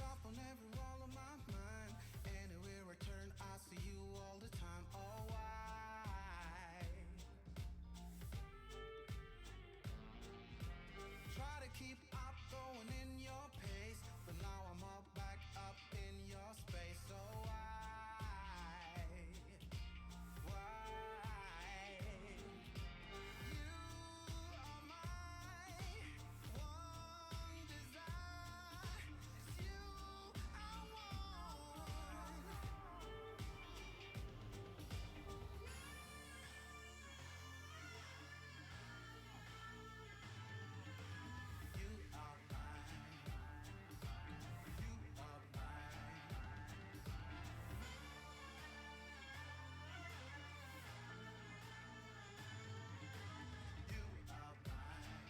off on every wall of my mind. Anywhere I turn, I see you all the time. Oh, why? Try to keep up going in your pace, but now I'm all back up in your space. So why? Why? You are my one desire. It's you I want. You are mine. You are mine. You are mine.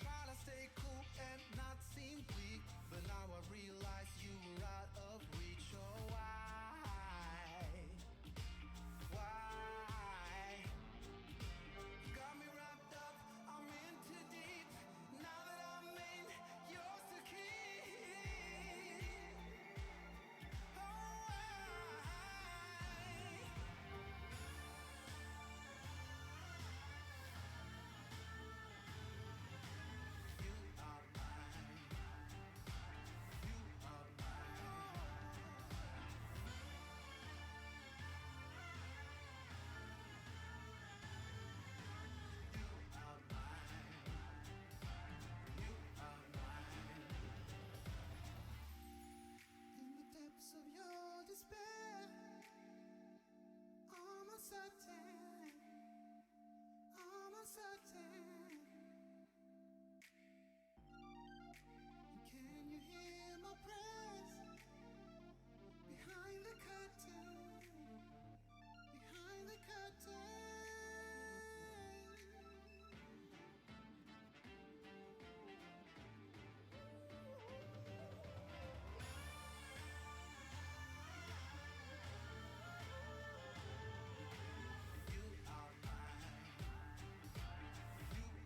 Try to stay cool and not seem weak, but now I realize you were out of reach. Oh, why? Why? Got me wrapped up, I'm in too deep. Now that I'm in, yours to keep. Oh, why? You are mine. You are mine. You are mine. You are mine. In the depths of your despair, I'm uncertain. I'm uncertain. Can you hear my prayers behind the curtain? Behind the curtain. You are mine. You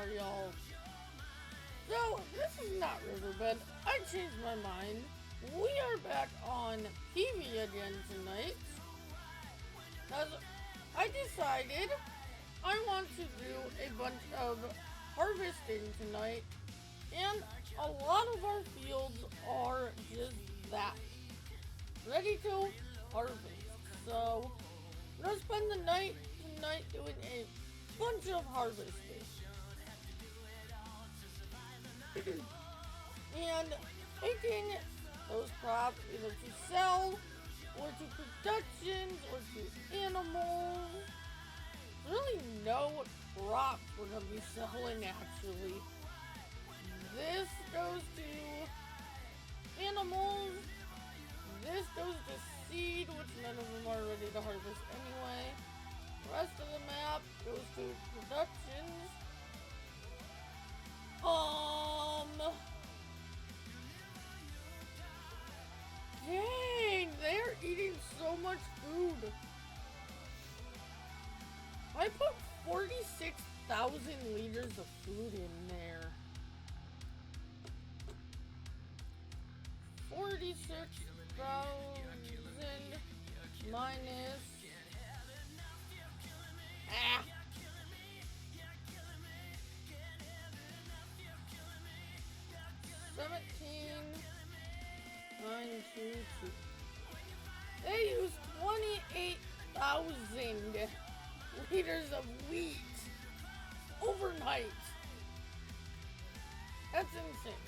are y'all? So, this is not Riverbed. I changed my mind. We are back on TV again tonight. As I decided I want to do a bunch of harvesting tonight, and a lot of our fields are just that. Ready to harvest. So, I'm gonna spend the night tonight doing a bunch of harvesting. And taking those crops either to sell, or to productions, or to animals. There's really no crops we're gonna be selling actually. This goes to animals. This goes to seed, which none of them are ready to harvest anyway. The rest of the map goes to productions. Dang, they're eating so much food. I put 46,000 liters of food in there. 46,000 minus... 17... 922. They used 28,000 liters of wheat overnight. That's insane.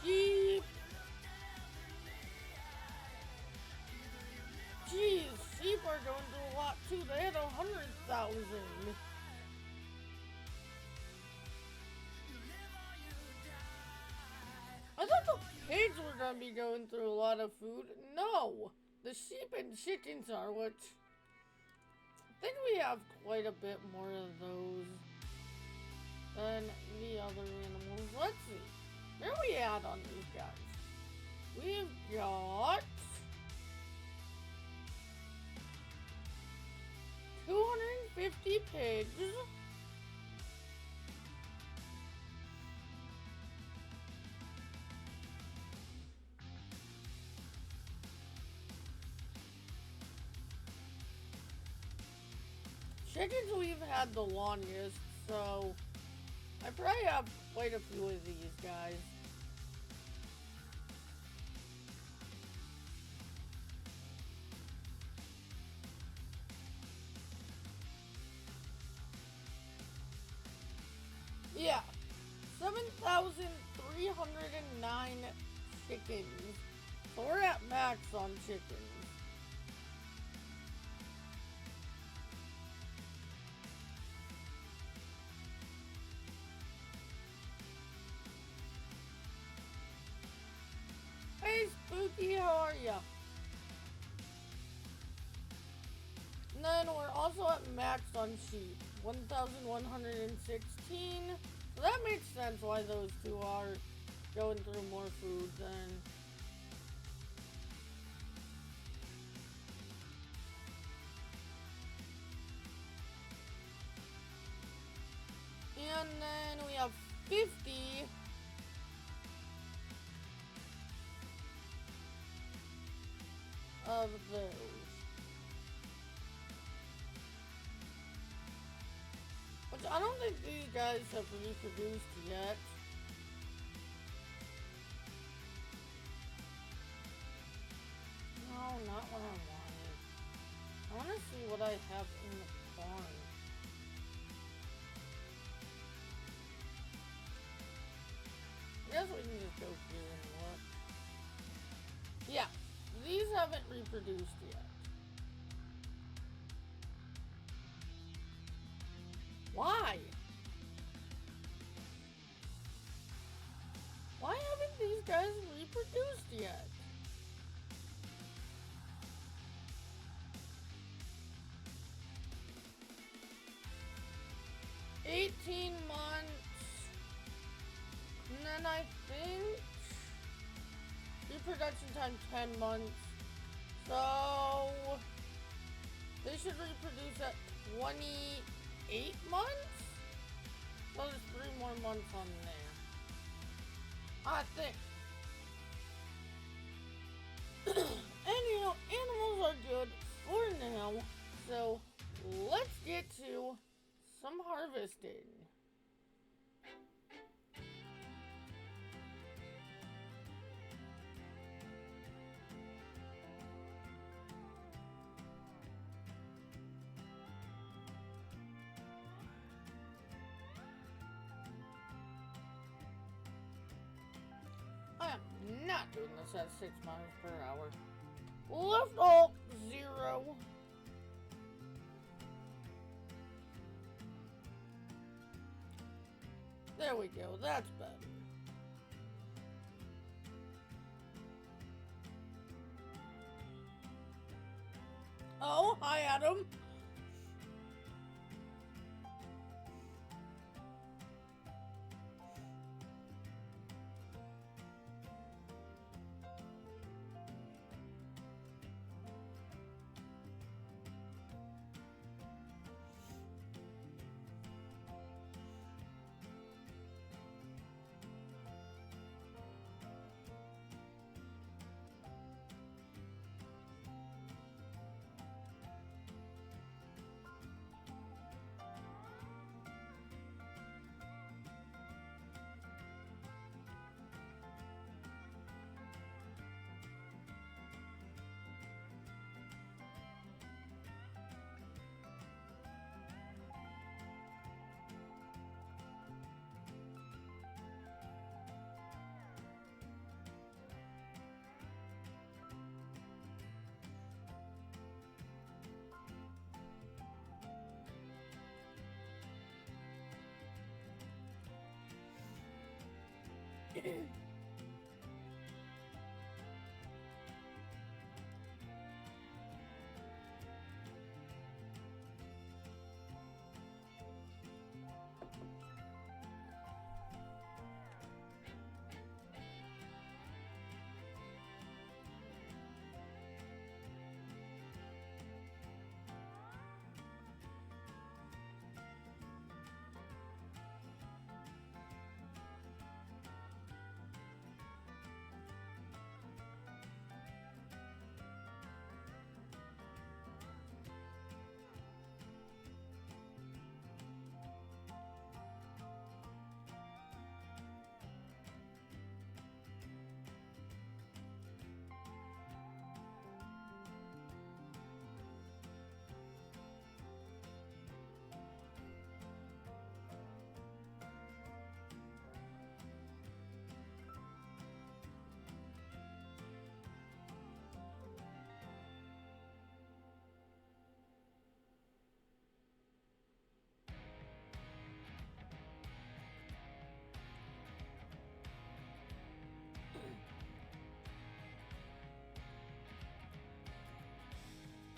Sheep. Jeez, sheep are going through a lot too. They had 100,000. I thought the pigs were gonna be going through a lot of food. No, the sheep and chickens are, which I think we have quite a bit more of those than the other animals. Let's see. Where are we at on these guys? We've got 250 pigs. Chickens we've had the longest, so I probably have quite a few of these guys. Yeah, 7,309 chickens. So we're at max on chickens. Hey Spooky, how are ya? And then we're also at max on sheep, 1,116. So that makes sense why those two are going through more food than... And then we have 50 of those. Which I don't think these guys have reproduced yet. No, not what I wanted. I want to see what I have in the barn. I guess we can just go through and look. Yeah, these haven't reproduced yet. Why? Why haven't these guys reproduced yet? $18 months. And then I think reproduction time 10 months. So they should reproduce at 28 months? So there's 3 more months on there. I think. And you know, animals are good for now. So let's get to some harvesting. I am not doing this at 6 miles per hour. Left alt 0. There we go, that's better. Oh, hi Adam.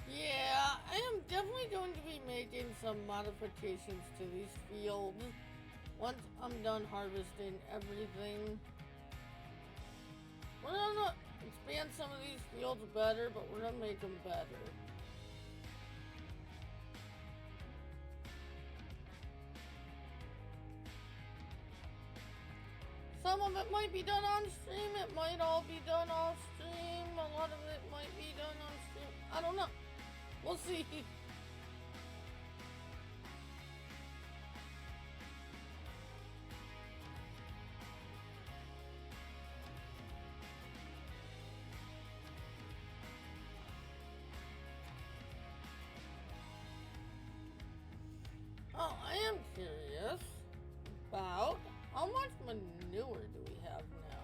Yeah, I am definitely going to be making some modifications to these fields once I'm done harvesting everything. We're gonna expand some of these fields better, but we're gonna make them better. Some of it might be done on stream, it might all be done off stream, a lot of it might be done on stream. I don't know. We'll see. Oh, I am curious about how much manure do we have now?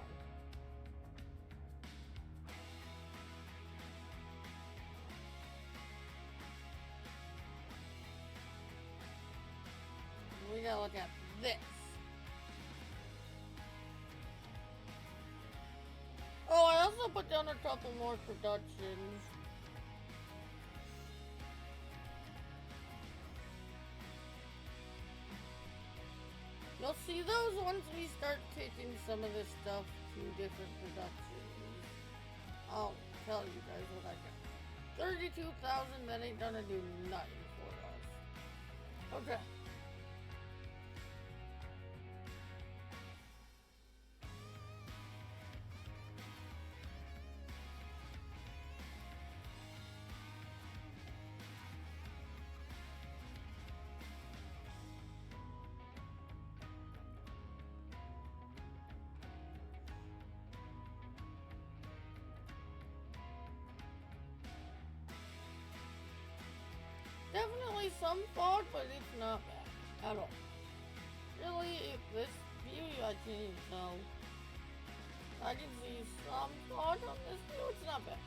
We gotta look at this. Oh, I also put down a couple more productions. You'll see those once we start taking some of this stuff to different productions. I'll tell you guys what I got. 32,000, that ain't gonna do nothing for us. Okay. some fault, but it's not bad at all. Really, if this view, I can't even tell. I can see some fault on this view, it's not bad.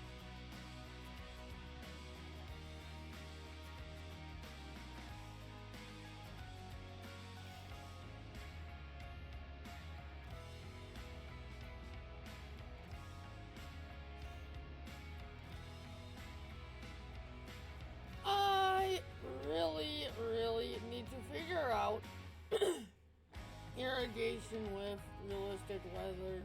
I really need to figure out irrigation with realistic weather.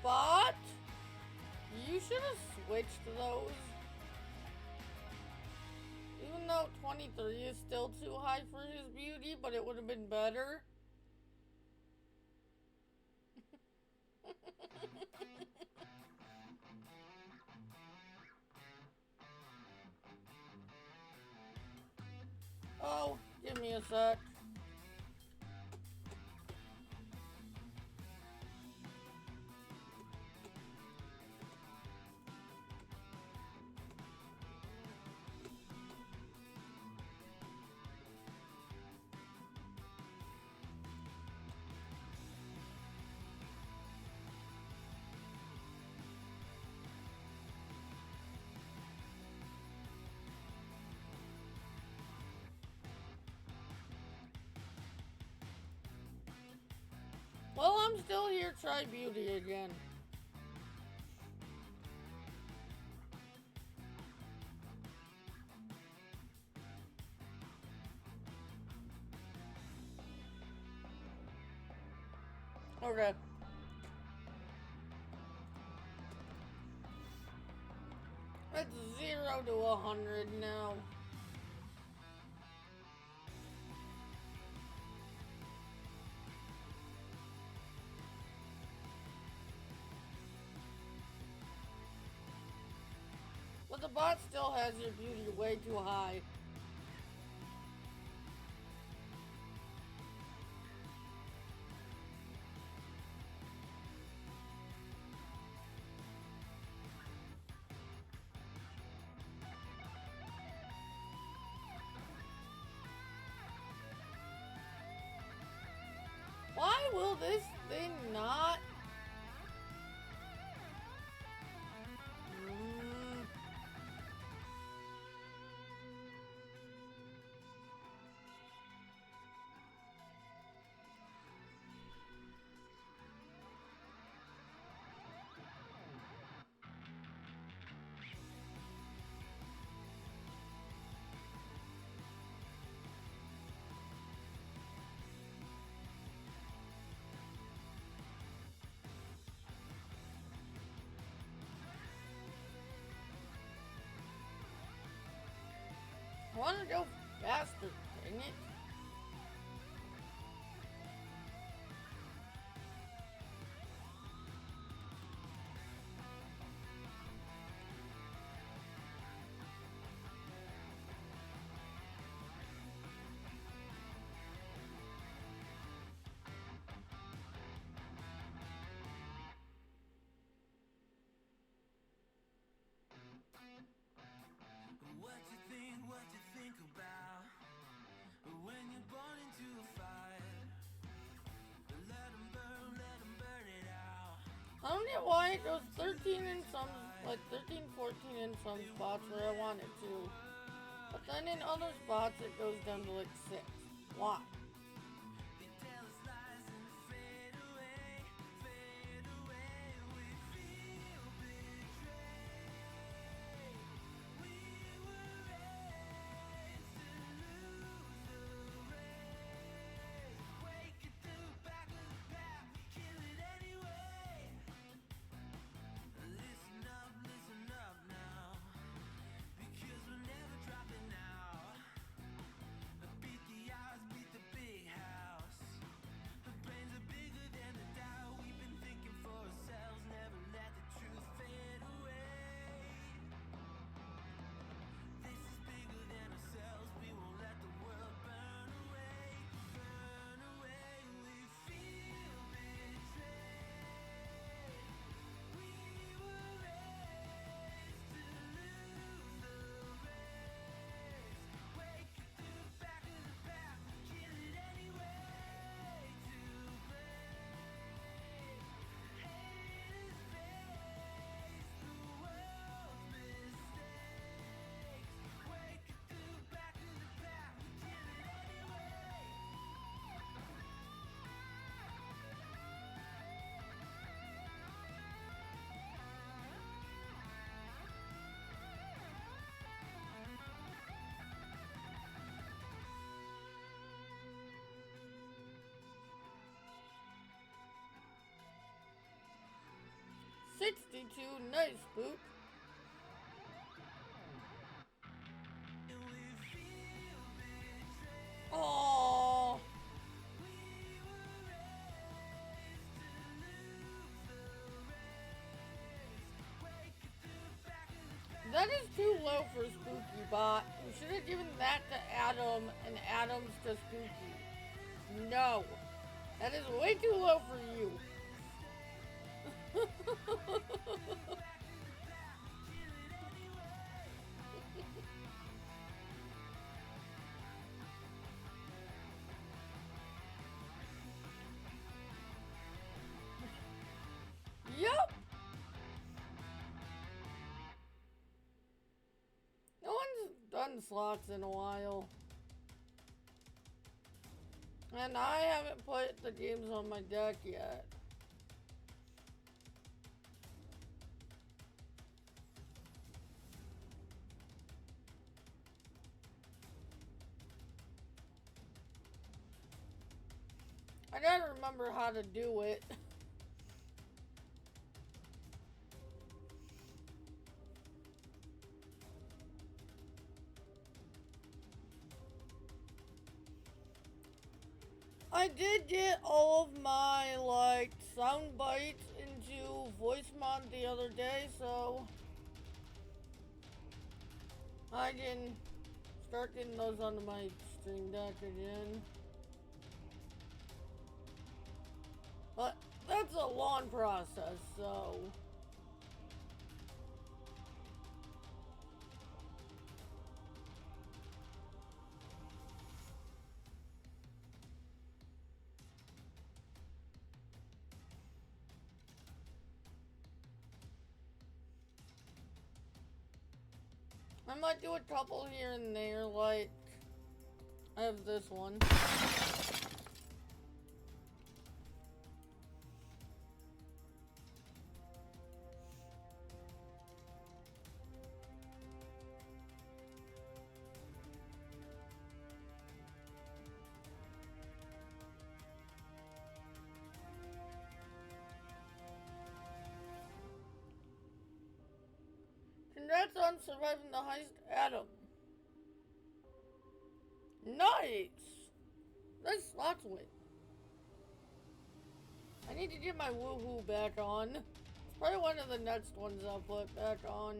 But you should have switched those. Even though 23 is still too high for his beauty, but it would have been better. Oh, give me a sec. Well, I'm still here, try beauty again. Okay. It's 0 to 100 now. But the bot still has your beauty way too high. Why will this thing not? I want to go faster, dang it. What you think about when you're born into a fire? Let 'em burn it out. I don't get why it goes 13 in some, like 13, 14 in some spots where I want it to. But then in other spots it goes down to like 6. Why? They tell us lies and fade away, fade away. We feel betrayed. We were raised to lose the race. Wake it to the back of the pack, kill it anyway. Listen up now, because we're never dropping out. Beat the odds, beat the too nice, Spook. Oh, that is too low for Spooky Bot. You should have given that to Adam and Adam's to Spooky. No, that is way too low for you. Yup. No one's done slots in a while. And I haven't put the games on my deck yet. I gotta remember how to do it. I did get all of my, like, sound bites into voice mod the other day, so I can start getting those onto my stream deck again. But that's a long process, so I might do a couple here and there, like I have this one. Congrats on surviving the heist, Adam. Nice! Nice slots win. I need to get my woohoo back on. It's probably one of the next ones I'll put back on.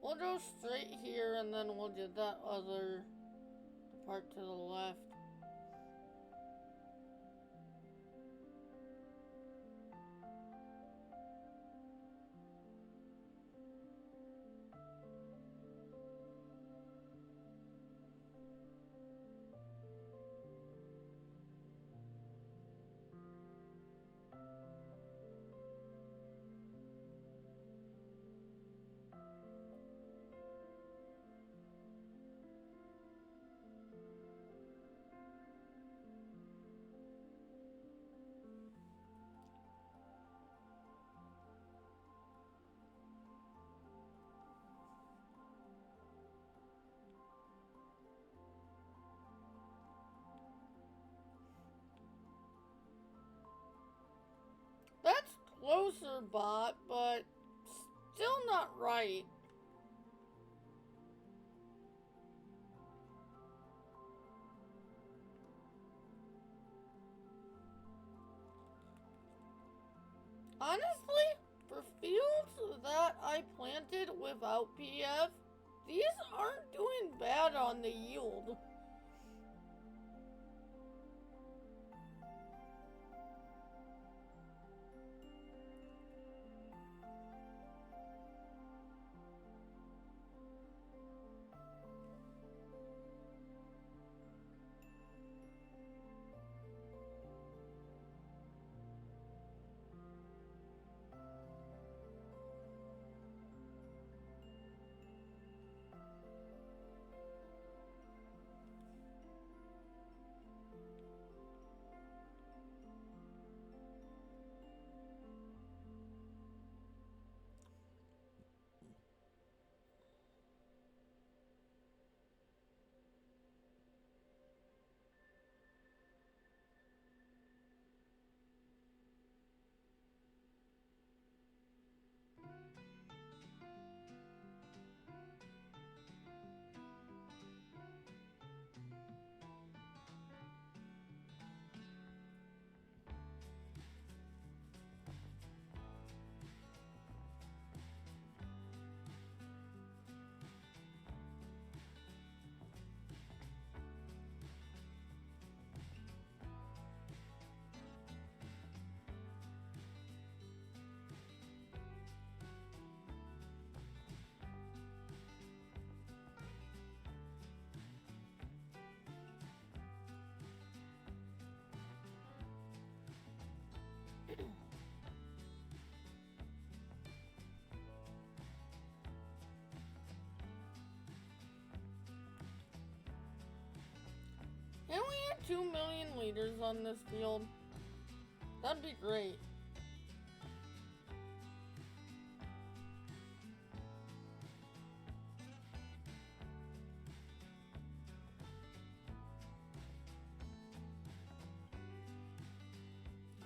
We'll go straight here and then we'll do that other part to the left. That's closer, bot, but still not right. Honestly, for fields that I planted without PF, these aren't doing bad on the yield. 2 million liters on this field. That'd be great.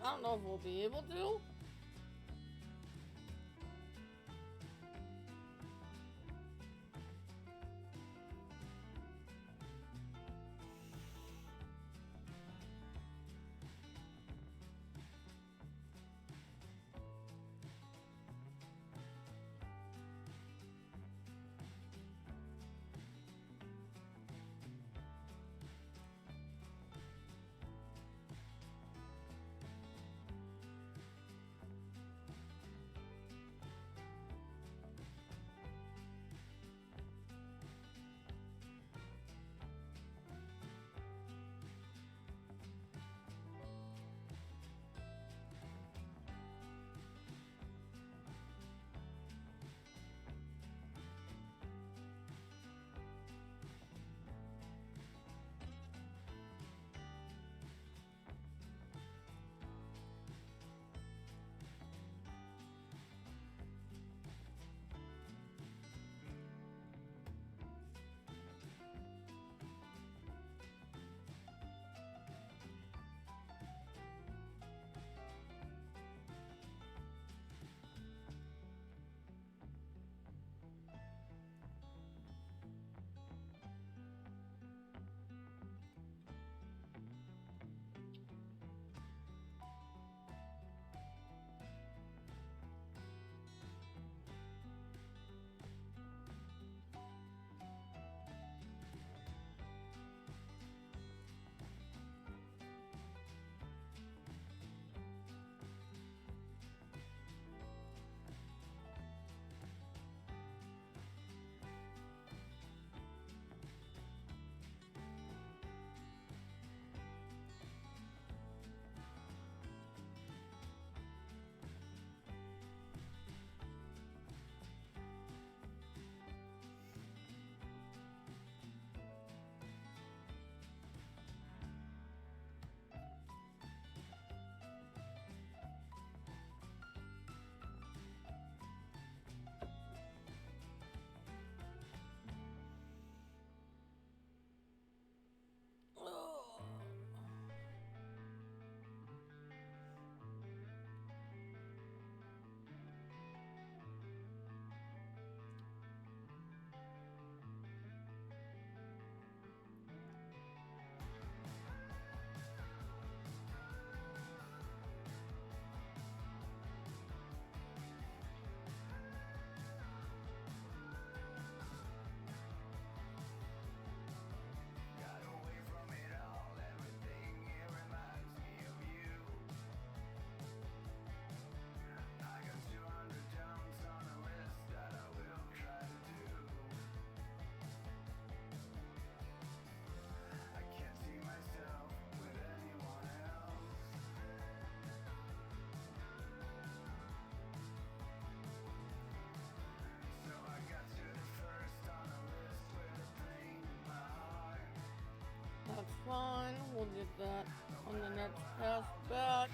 I don't know if we'll be able to. That's fine. We'll get that on the next pass back.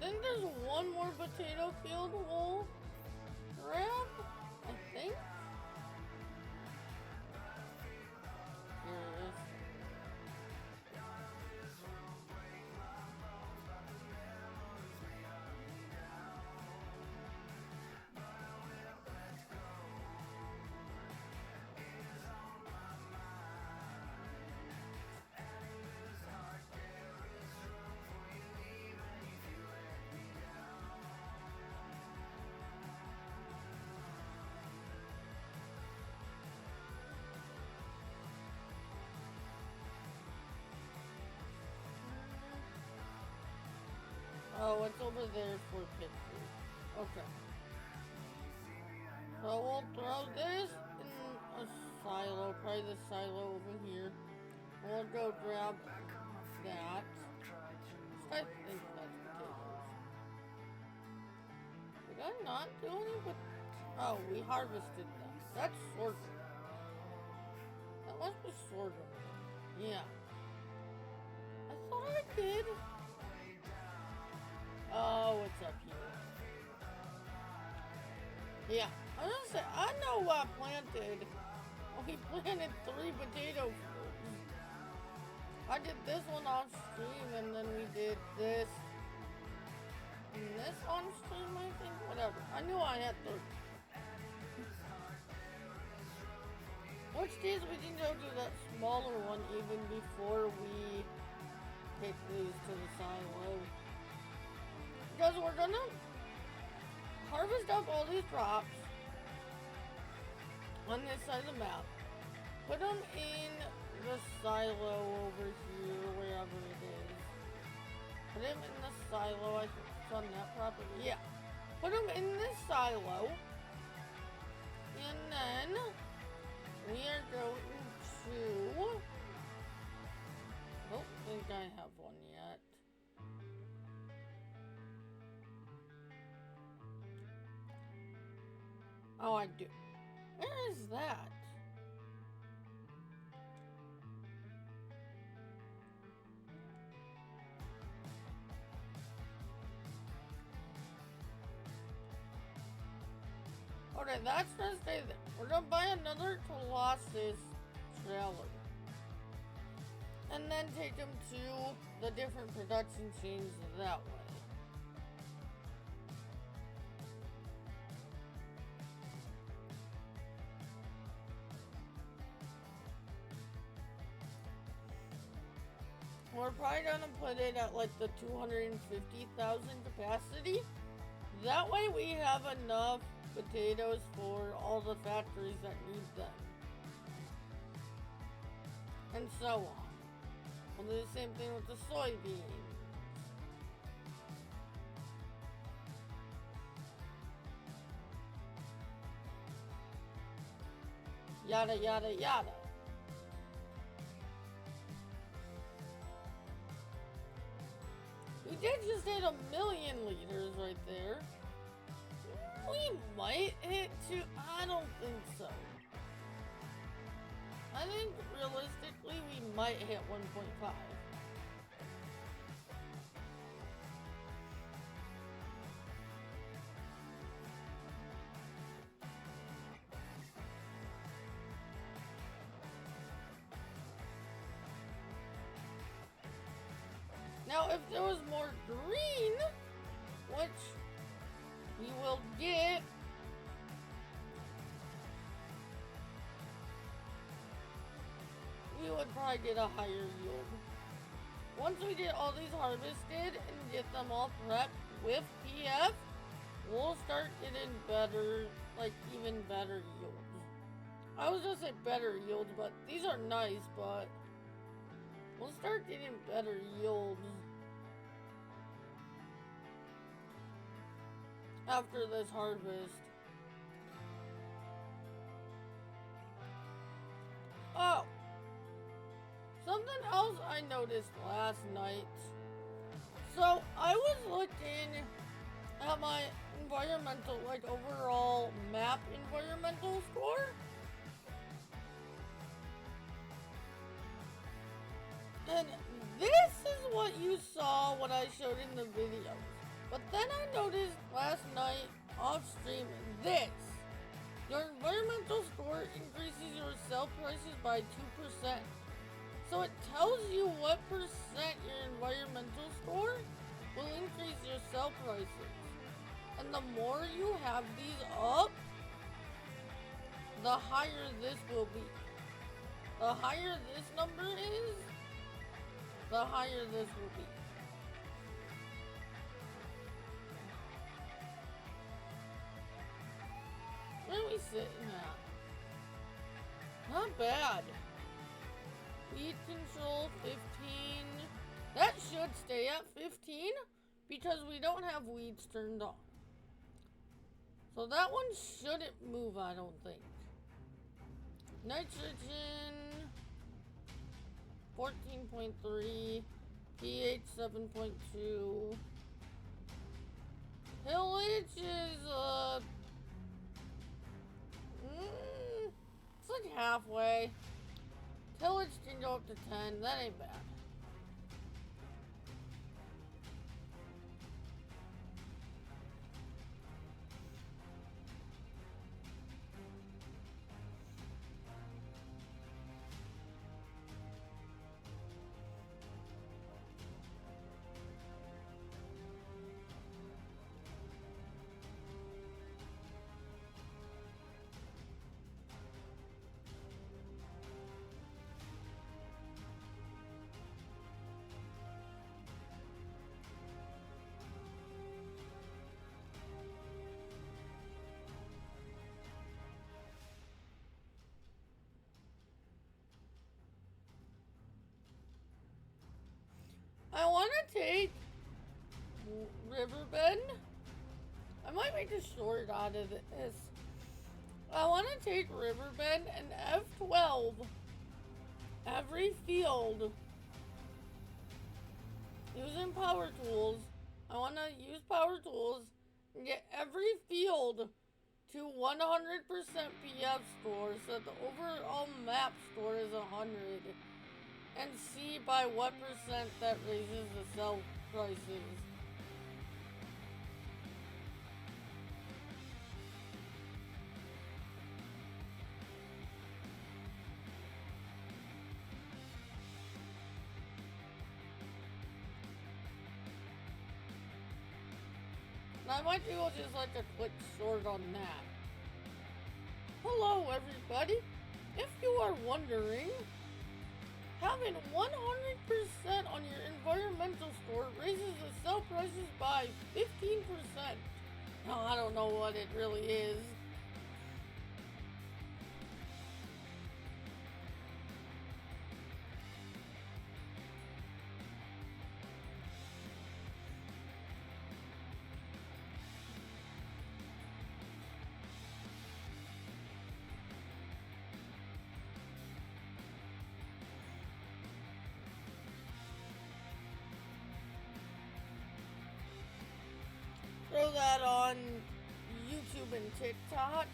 I think there's one more potato field we'll grab, I think. Here it is. Oh, it's over there for pit food. Okay. So we'll throw this in a silo, probably the silo over here. We'll go grab that. I think that's potatoes. Did I not do any but oh, we harvested them. That's sorghum. That must be sorghum. Yeah. I thought I did. Oh, it's up here. Yeah. I was gonna say, I know what I planted. We planted 3 potato fields. I did this one off stream, and then we did this. And this on stream, I think. Whatever. I knew I had 3. Which days we can go to that smaller one even before we take these to the silo. Because we're gonna harvest up all these crops on this side of the map. Put them in the silo over here, wherever it is. Put them in the silo, I think it's on that property. Yeah. Put them in this silo. And then we are going to... I don't think I have one yet. Oh, I do. Where is that? Okay, that's gonna stay there. We're gonna buy another Colossus trailer. And then take them to the different production chains that way. We're probably gonna put it at like the 250,000 capacity. That way we have enough potatoes for all the factories that need them. And so on. We'll do the same thing with the soybeans. Yada yada yada. We did just hit 1 million liters right there. We might hit 2. I don't think so. I think realistically we might hit 1.5. Now, if there was more green, which we will get, we would probably get a higher yield. Once we get all these harvested and get them all prepped with PF, we'll start getting better, like even better yields. I was gonna say better yields, but these are nice, but we'll start getting better yields after this harvest. Oh, something else I noticed last night. So I was looking at my environmental, like overall map environmental score. And this is what you saw what I showed in the video. But then I noticed last night off stream this. Your environmental score increases your sell prices by 2%. So it tells you what percent your environmental score will increase your sell prices. And the more you have these up, the higher this will be. The higher this number is, the higher this will be. Where are we sitting at? Not bad. Weed control 15. That should stay at 15 because we don't have weeds turned on. So that one shouldn't move, I don't think. Nitrogen 14.3. pH 7.2. Pillage is, it's like halfway. Tillage can go up to 10, that ain't bad. I want to take Riverbend. I might make a short out of this. I want to take Riverbend and F12 every field using power tools. I want to use power tools and get every field to 100% PF score so that the overall map score is 100. And see by what percent that raises the sell prices. And I might do just like a quick short on that. Hello everybody. If you are wondering, having 100% on your environmental score raises the sell prices by 15%. Now, I don't know what it really is. Throw that on YouTube and TikTok.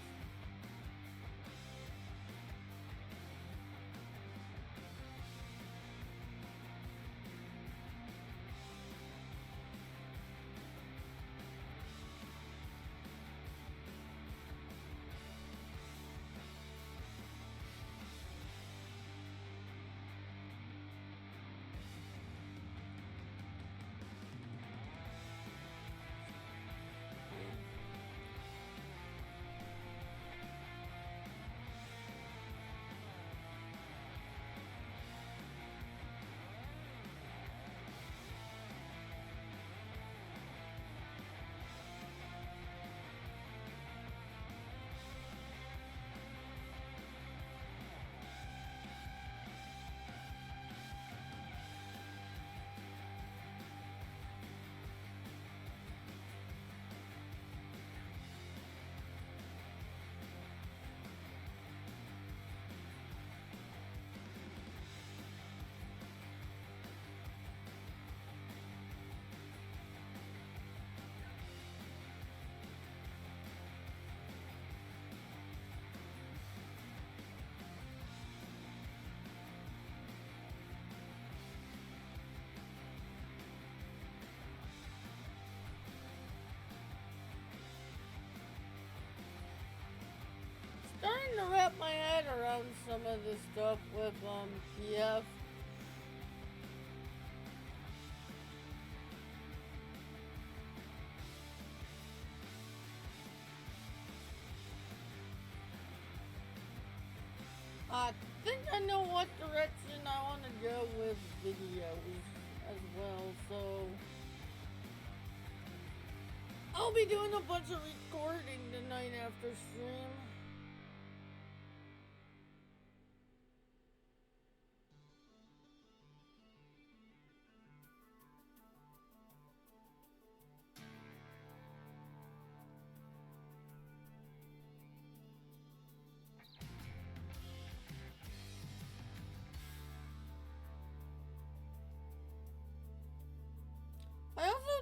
Starting to wrap my head around some of this stuff with PF. I think I know what direction I want to go with videos as well, so I'll be doing a bunch of recording tonight after stream.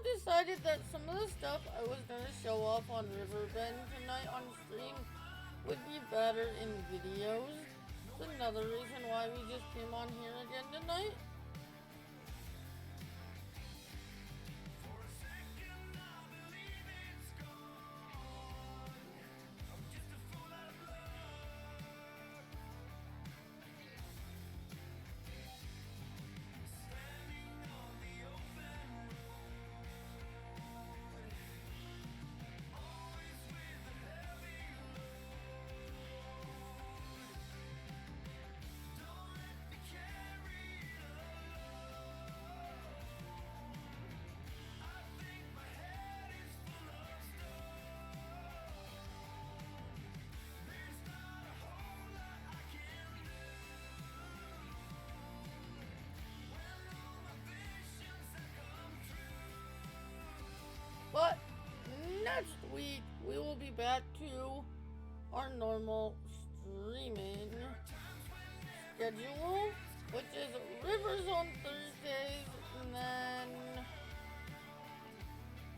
decided that some of the stuff I was going to show off on Riverbend tonight on stream would be better in videos. It's another reason why we just came on here again tonight. But next week we will be back to our normal streaming schedule, which is Rivers on Thursdays, and then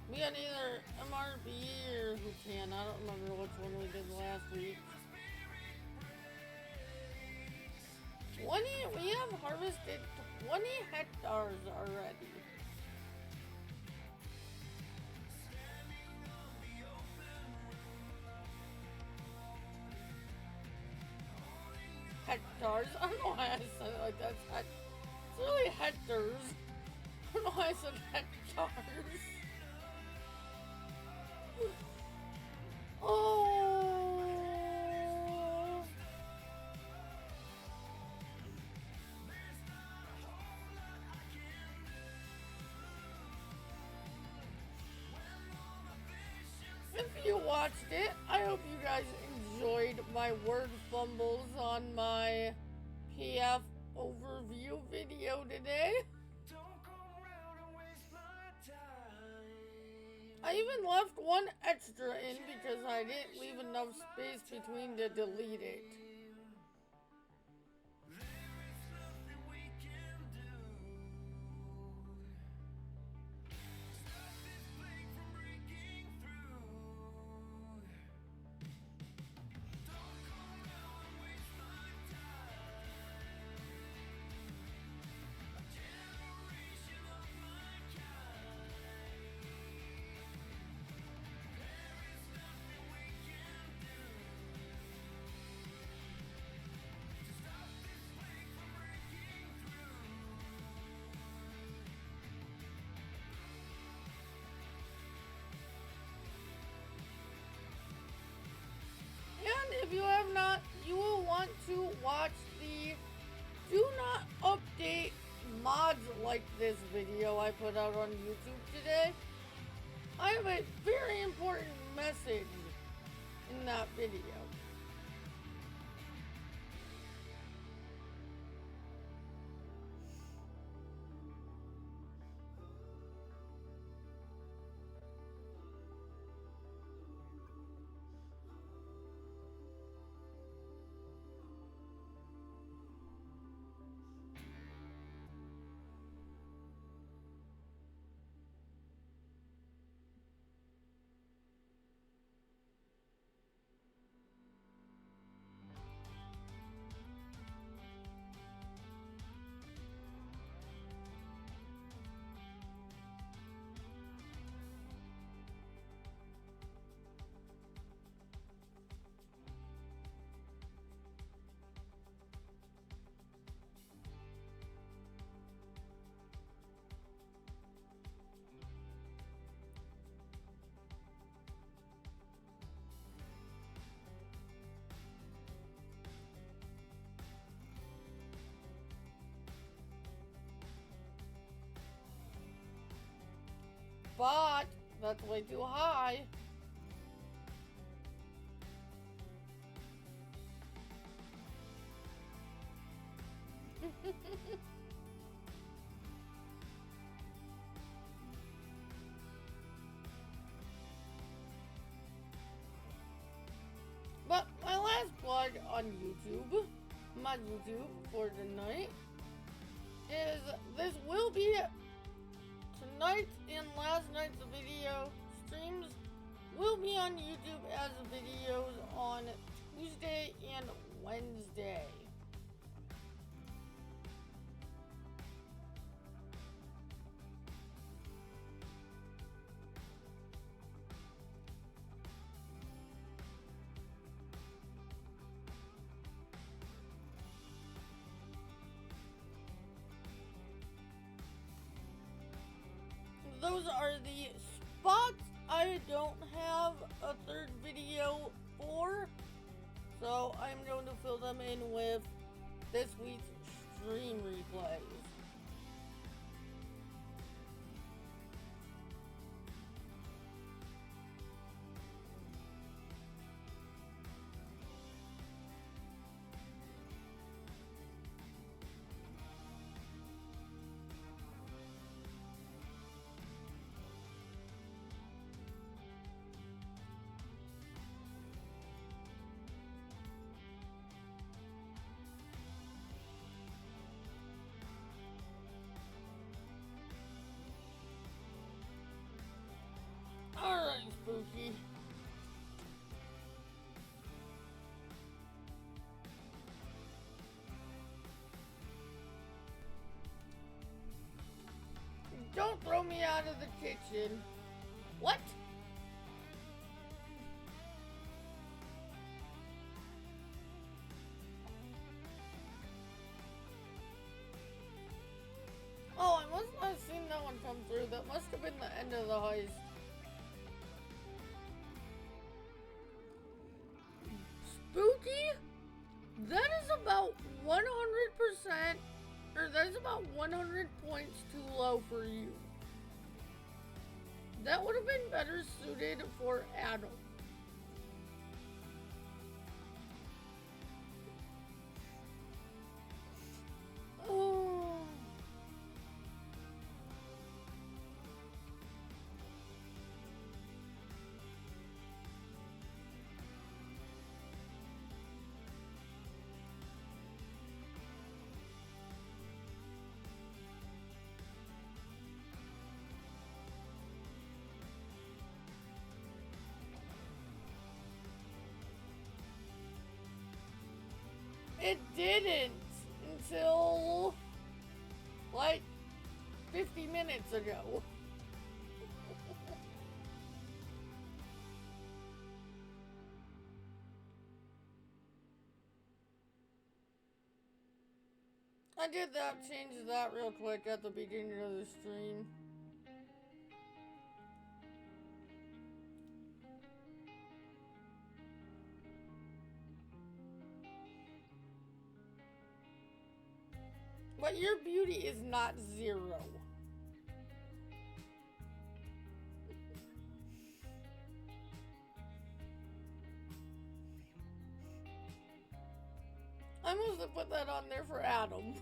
we got either MRB or Who Can. I don't remember which one we did last week. We have harvested 20 hectares already. Hectares. I don't know why I said it like that. It's really hectares. I don't know why I said hectares. Oh. If you watched it, I hope you guys enjoyed my word fumbles on my PF overview video today. I even left one extra in because I didn't leave enough space between to delete it. If you have not, you will want to watch the Do Not Update Mods Like This video I put out on YouTube today. I have a very important message in that video. But that's way too high. But my last plug on YouTube, my YouTube for tonight, is this will be tonight's and last night's video streams will be on YouTube as videos on Tuesday and Wednesday. Those are the spots I don't have a third video for, so I'm going to fill them in with this week's stream replays. Alright, Spooky. Don't throw me out of the kitchen. What? Oh, I must not have seen that one come through. That must have been the end of the heist. Spooky? That is about 100%, or that is about 100 points too low for you. That would have been better suited for Adam. Oh. It didn't until like 50 minutes ago. I did that, changed that real quick at the beginning of the stream. But your beauty is not 0. I must have put that on there for Adam.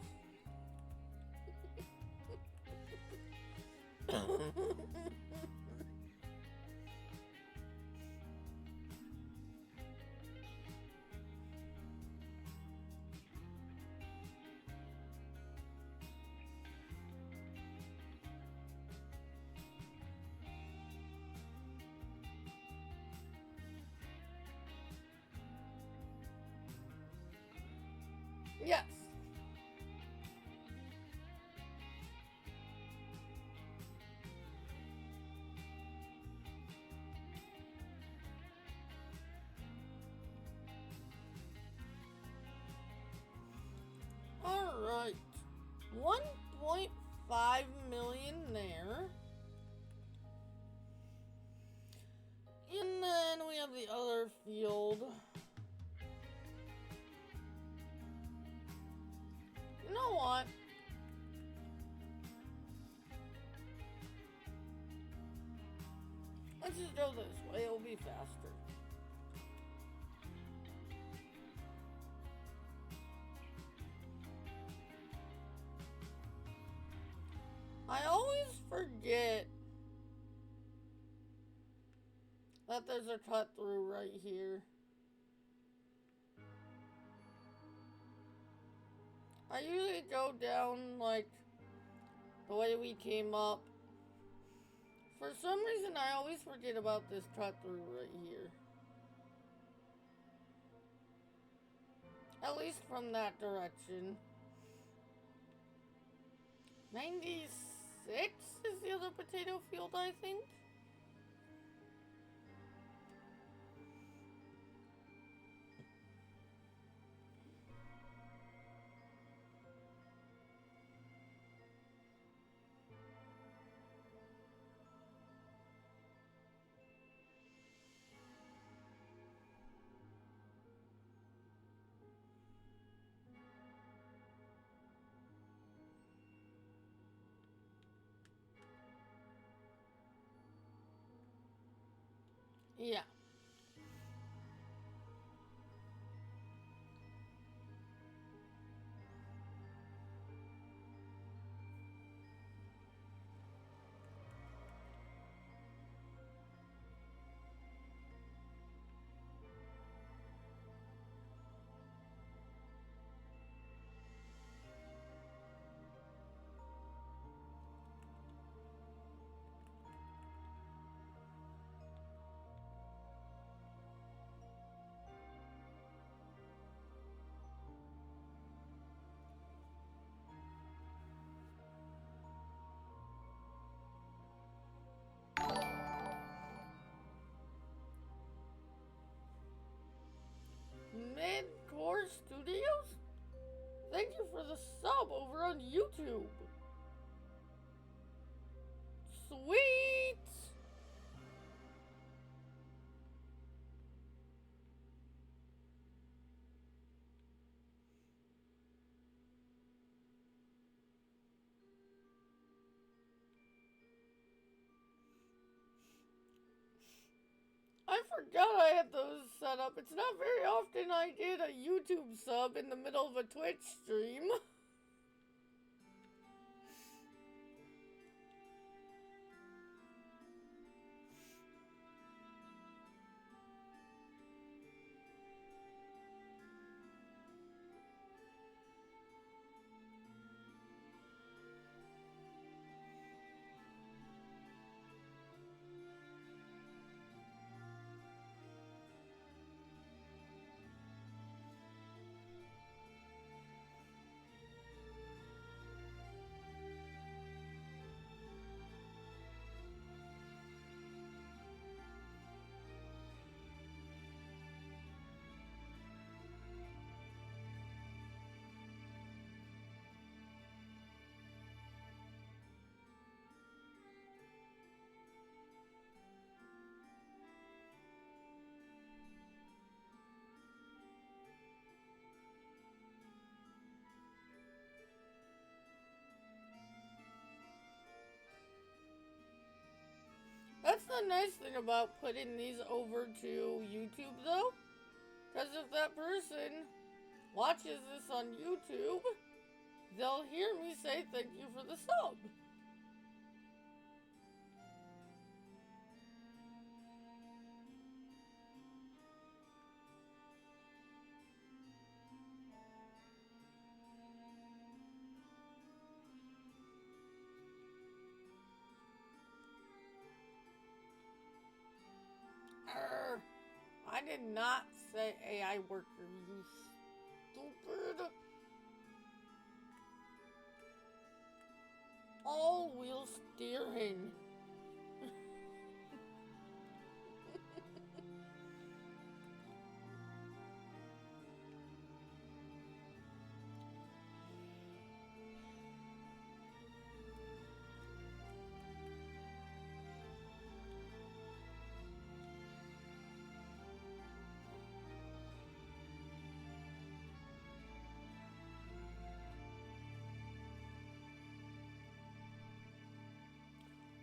Yes. All right. 1.5 million there. And then we have the other field. You know what? Let's just go this way, it'll be faster. I always forget that there's a cut through right here. I usually go down like the way we came up For some reason, I always forget about this cut through right here. At least from that direction. 96 is the other potato field, I think. Yeah. Midcore Studios? Thank you for the sub over on YouTube. Sweet! I forgot I had those set up. It's not very often I get a YouTube sub in the middle of a Twitch stream. That's the nice thing about putting these over to YouTube, though. Because if that person watches this on YouTube, they'll hear me say thank you for the sub. I did not say AI worker, you stupid. All-wheel steering.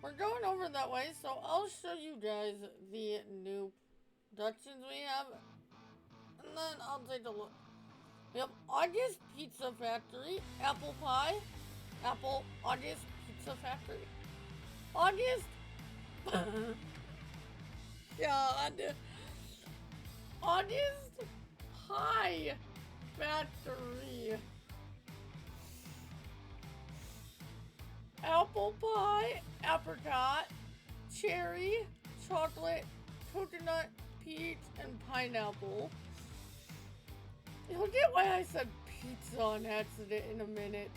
We're going over that way, so I'll show you guys the new productions we have, and then I'll take a look. We have August Pizza Factory, Apple Pie, August Pizza Factory, August, God, August Pie Factory, Apple Pie, Apricot, cherry, chocolate, coconut, peach, and pineapple. You'll get why I said pizza on accident in a minute.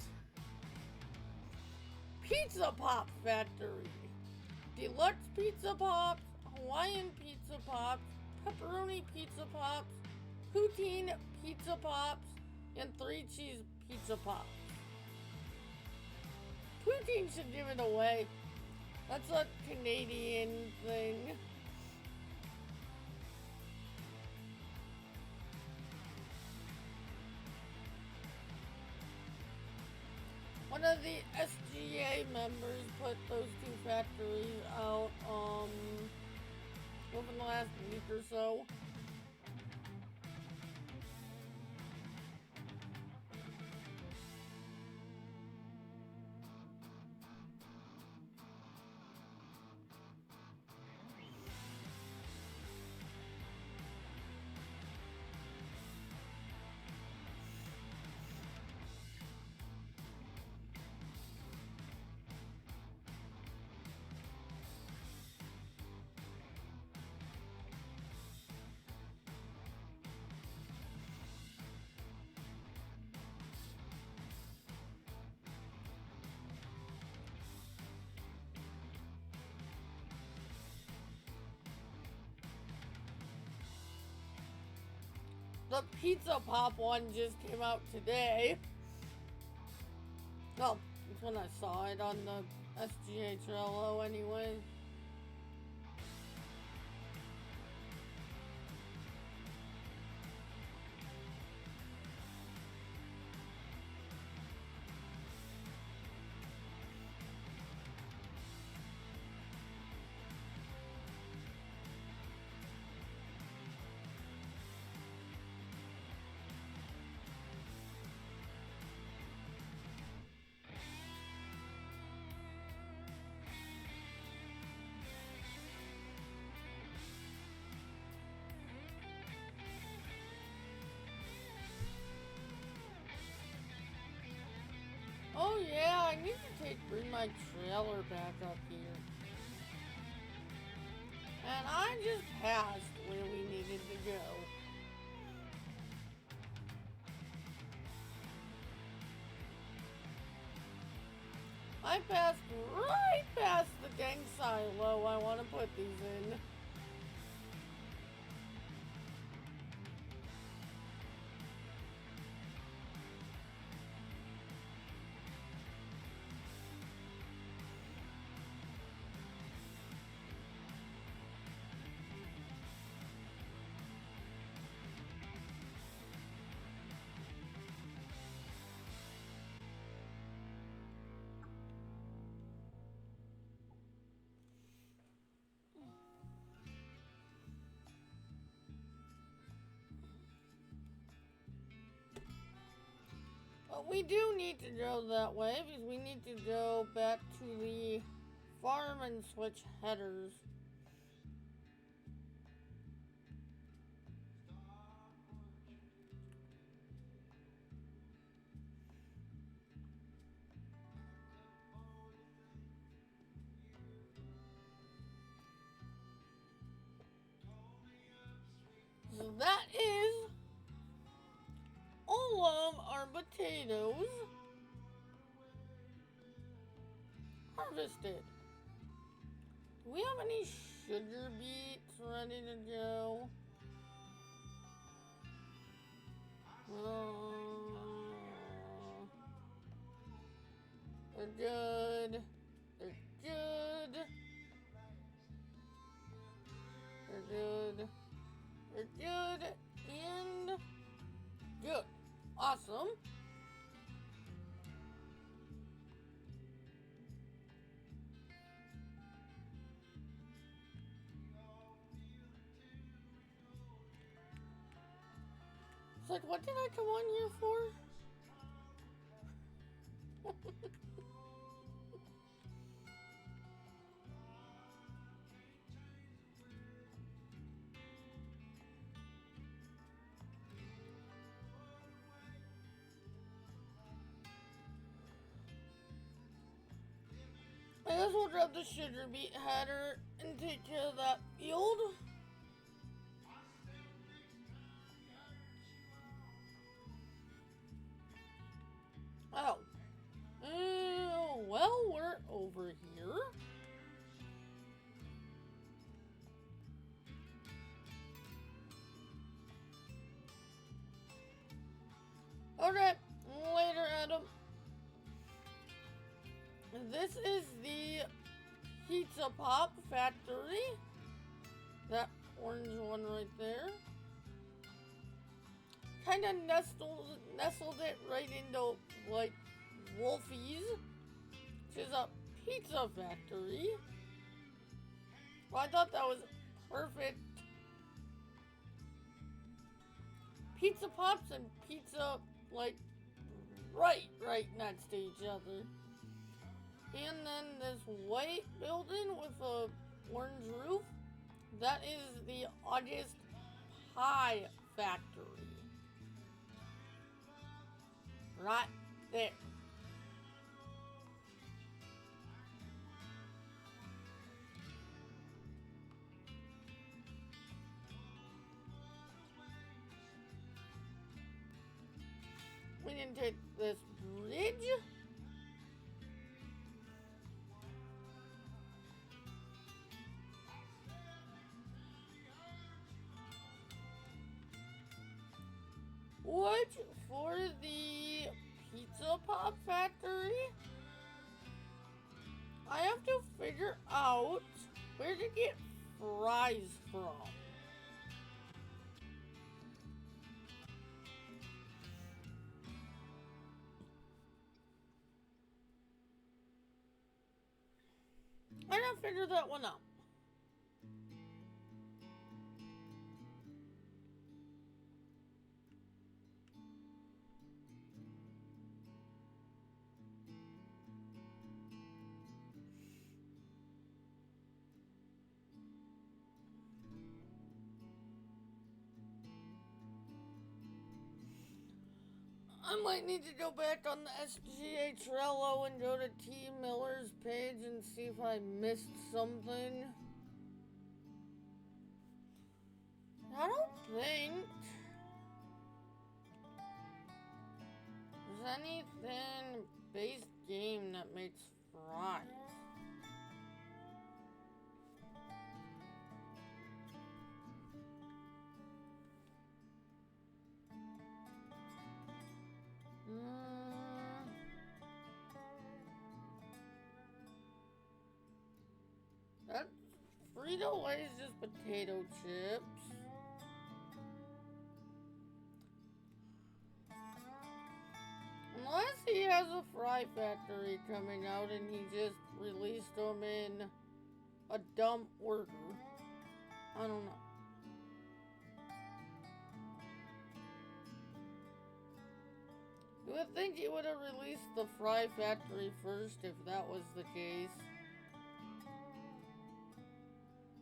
Pizza Pop Factory. Deluxe Pizza Pops, Hawaiian Pizza Pops, Pepperoni Pizza Pops, Poutine Pizza Pops, and 3 cheese Pizza Pops. Poutine should give it away. That's a Canadian thing. One of the SGA members put those 2 factories out within the last week or so. The Pizza Pop one just came out today. Well, that's when I saw it on the SGA Trello anyway. Oh yeah, I need to bring my trailer back up here. And I just passed where we needed to go. I passed right past the gang silo I want to put these in. But we do need to go that way because we need to go back to the farm and switch headers. So that is all of our potatoes harvested. Do we have any sugar beets ready to go? They're good. They're good. They're good. They're good and good. Awesome. It's like, what did I come on here for? I guess we'll grab the sugar beet header and take care of that field. Oh. Well, we're over here. Okay, later, Adam. This is the Pizza Pop factory. That orange one right there. Kind of nestled it right into, like, Wolfie's, which is a pizza factory. Well, I thought that was perfect. Pizza Pops and pizza, like, right next to each other. And then this white building with a orange roof, that is the August Pie Factory. Right there. We can take this bridge. Which, for the Pizza Pop Factory, I have to figure out where to get fries from. I gotta figure that one out. I might need to go back on the SGA Trello and go to T. Miller's page and see if I missed something. I don't think there's anything base game that makes fries. That Frito-Lay is just potato chips. Unless he has a fry factory coming out and he just released them in a dump order. I don't know. You would think he would have released the fry factory first if that was the case.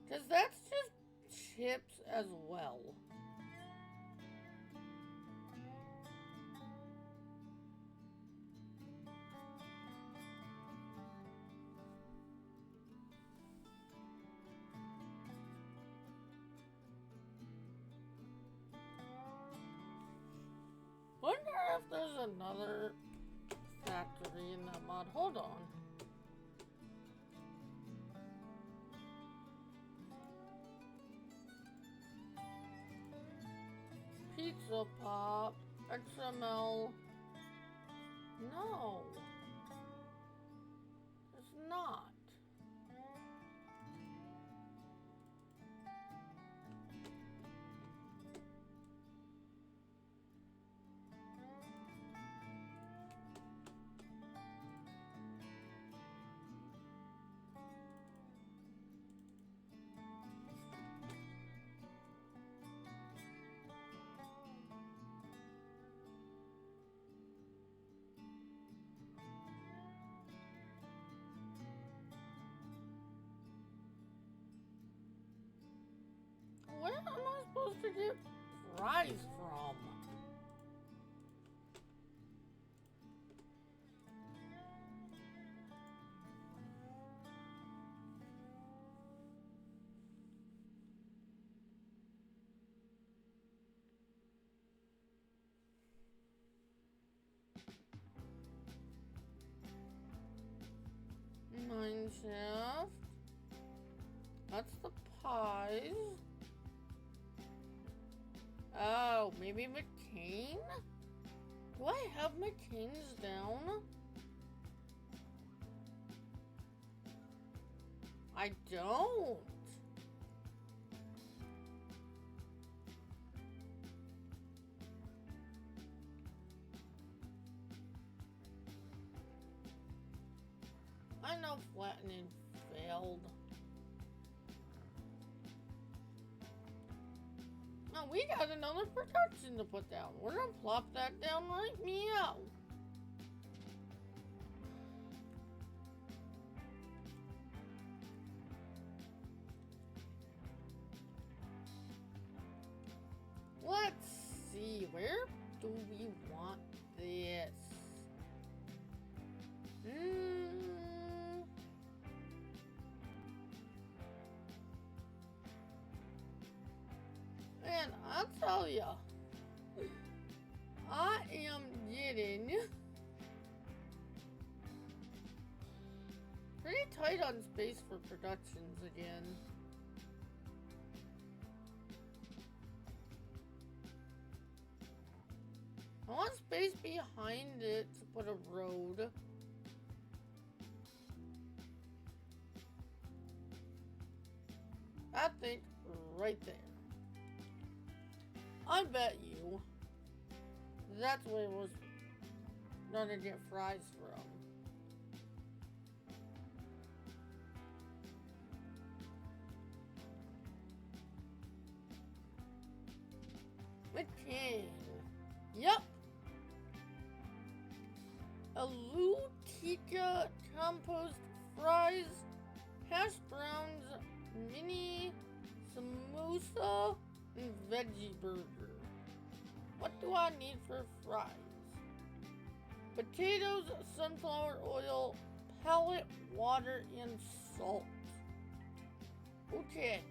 Because that's just chips as well. Wonder if there's another factory in that mod. Hold on. Pizza Pop, XML. No. It's not. Where am I supposed to get fries from? shaft. That's the pies. Oh, maybe McCain? Do I have McCain's down? I don't. I know flattening failed. Now we got another production to put down. We're gonna plop that down right meow. Let's see, where do we want this? And I'll tell ya, I am getting pretty tight on space for productions again. I want space behind it to put a road. I think right there. I bet you that's where we're gonna get fries from. McCain. Yep. Alutica compost fries, hash browns, mini samosa, and veggie burger. What do I need for fries? Potatoes, sunflower oil, pellet, water, and salt. Okay.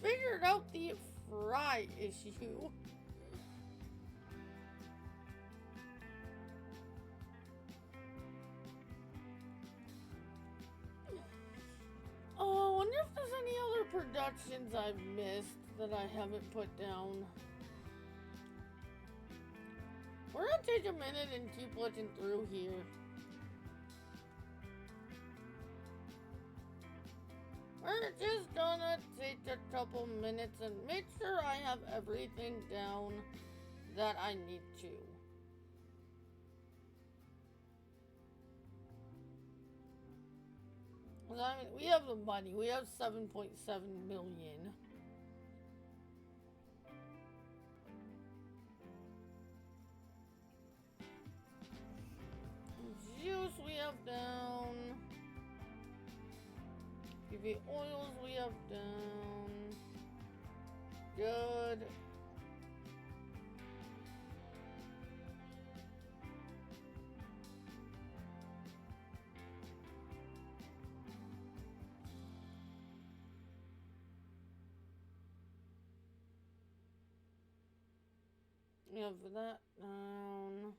Figured out the fry issue. Oh, I wonder if there's any other productions I've missed that I haven't put down. We're gonna take a minute and keep looking through here. We're just gonna take a couple minutes and make sure I have everything down that I need to. I mean, we have the money. We have 7.7 million. Juice we have down. PV oils we have down. Good. We have that down.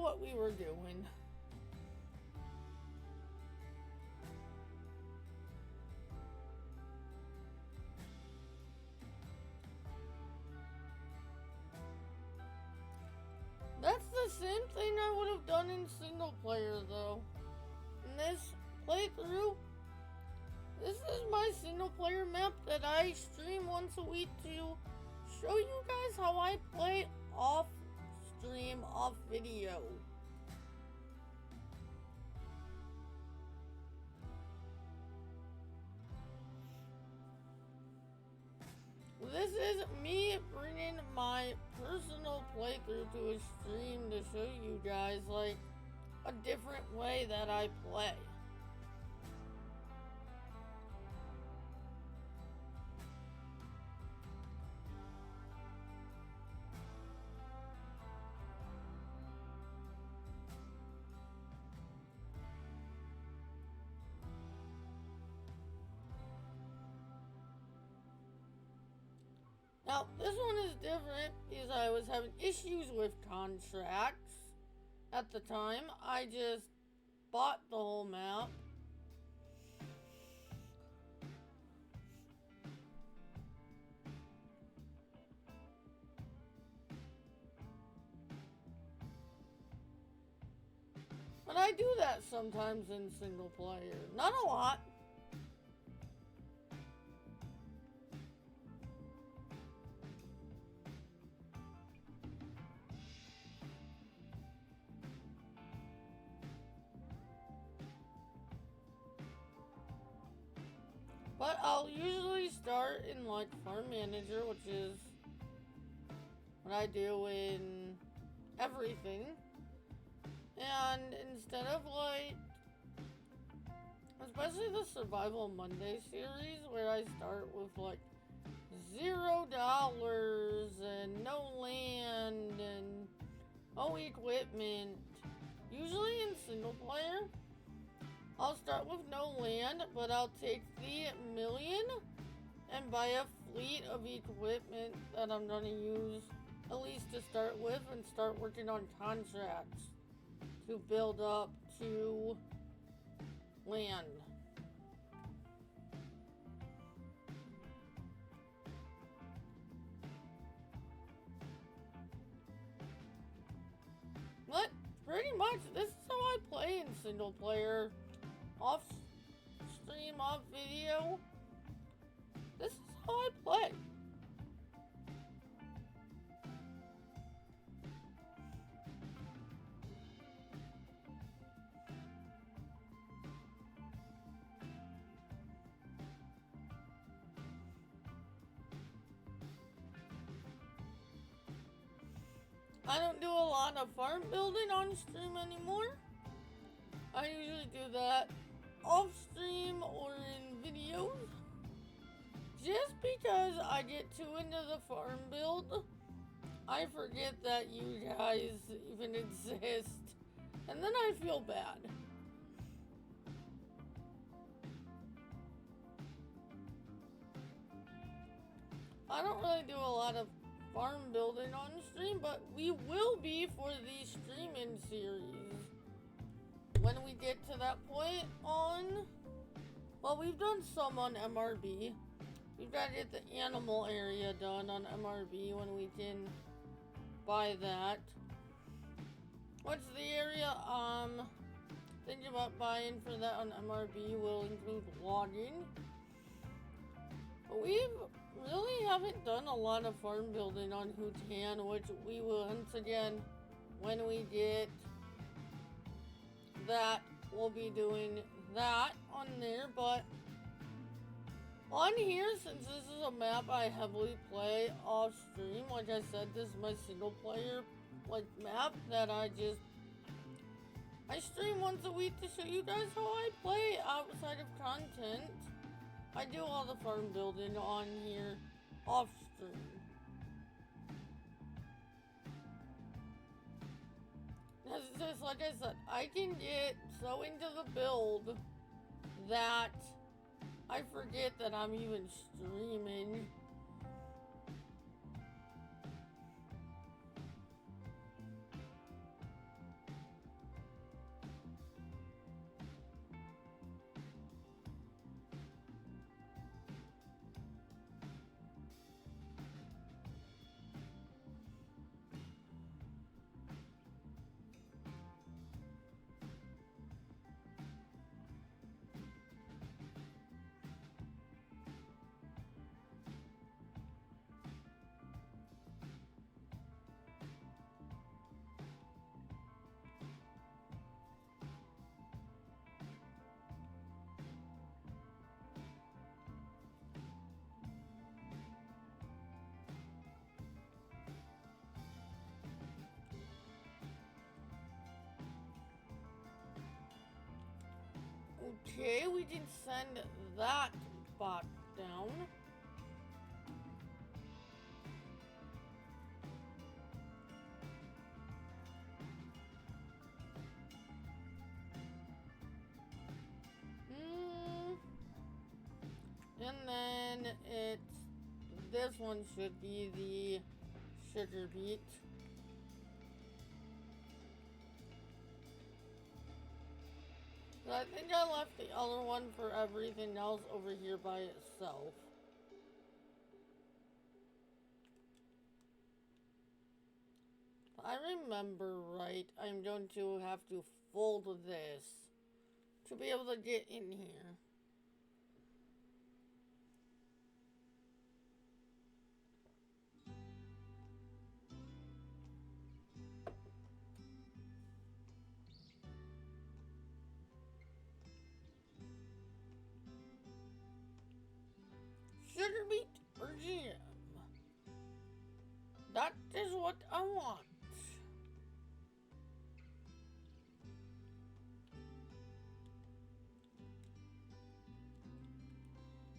what we were doing. That's the same thing I would have done in single player though. In this playthrough, this is my single player map that I stream once a week to show you guys how I play off stream, off video. This is me bringing my personal playthrough to a stream to show you guys like a different way that I play. Now, this one is different because I was having issues with contracts at the time. I just bought the whole map. But I do that sometimes in single player. Not a lot. But I'll usually start in like Farm Manager, which is what I do in everything. And instead of like, especially the Survival Monday series, where I start with like $0 and no land and no equipment. Usually in single player, I'll start with no land, but I'll take the million and buy a fleet of equipment that I'm gonna use at least to start with and start working on contracts to build up to land. But pretty much this is how I play in single player. Off stream, off video. This is how I play. I don't do a lot of farm building on stream anymore. I usually do that off stream or in videos. Just because I get too into the farm build, I forget that you guys even exist. And then I feel bad. I don't really do a lot of farm building on stream, but we will be for the streaming series. When we get to that point on, well, we've done some on MRB. We've got to get the animal area done on MRB when we can buy that. What's the area thinking about buying for that on MRB will include logging. But we really haven't done a lot of farm building on Hootan, which we will once again, when we get that, we'll be doing that on there. But on here, since this is a map I heavily play off stream, like I said, this is my single player map that I stream once a week to show you guys how I play outside of content. I do all the farm building on here off stream. It's just like I said, I can get so into the build that I forget that I'm even streaming. Okay, we can send that bot down. And then this one should be the sugar beet. So I think I left the other one for everything else over here by itself. If I remember right, I'm going to have to fold this to be able to get in here. Sugar beet or jam? That is what I want.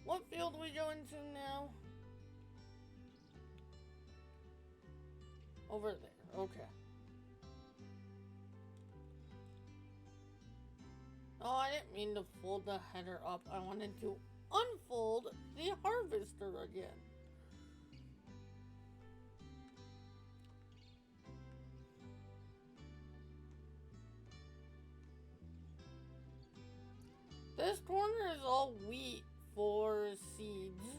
What field we going to now? Over there, okay. Oh, I didn't mean to fold the header up. I wanted to unfold the harvester again. This corner is all wheat for seeds.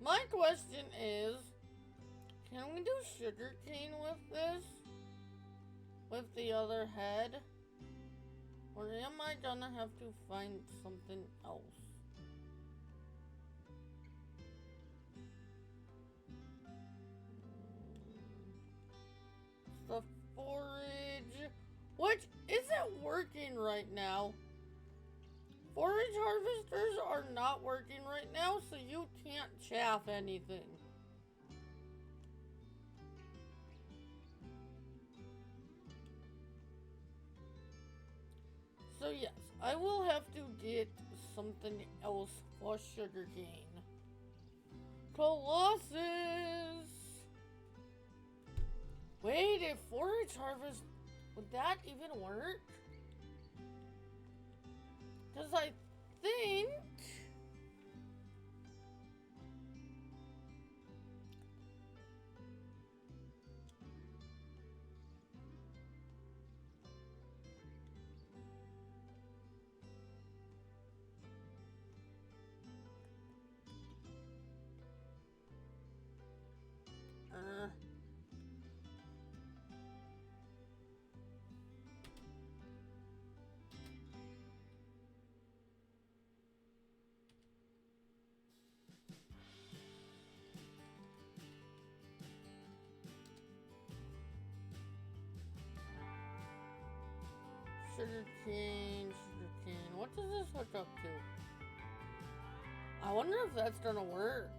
My question is, can we do sugarcane with this? With the other head? Or am I gonna have to find something else? The forage, which isn't working right now. Forage harvesters are not working right now, so you can't chaff anything. So yes, I will have to get something else for sugarcane. Colossus! Wait, a forage harvest, would that even work? Because I think... Sugarcane. What does this hook up to? I wonder if that's gonna work.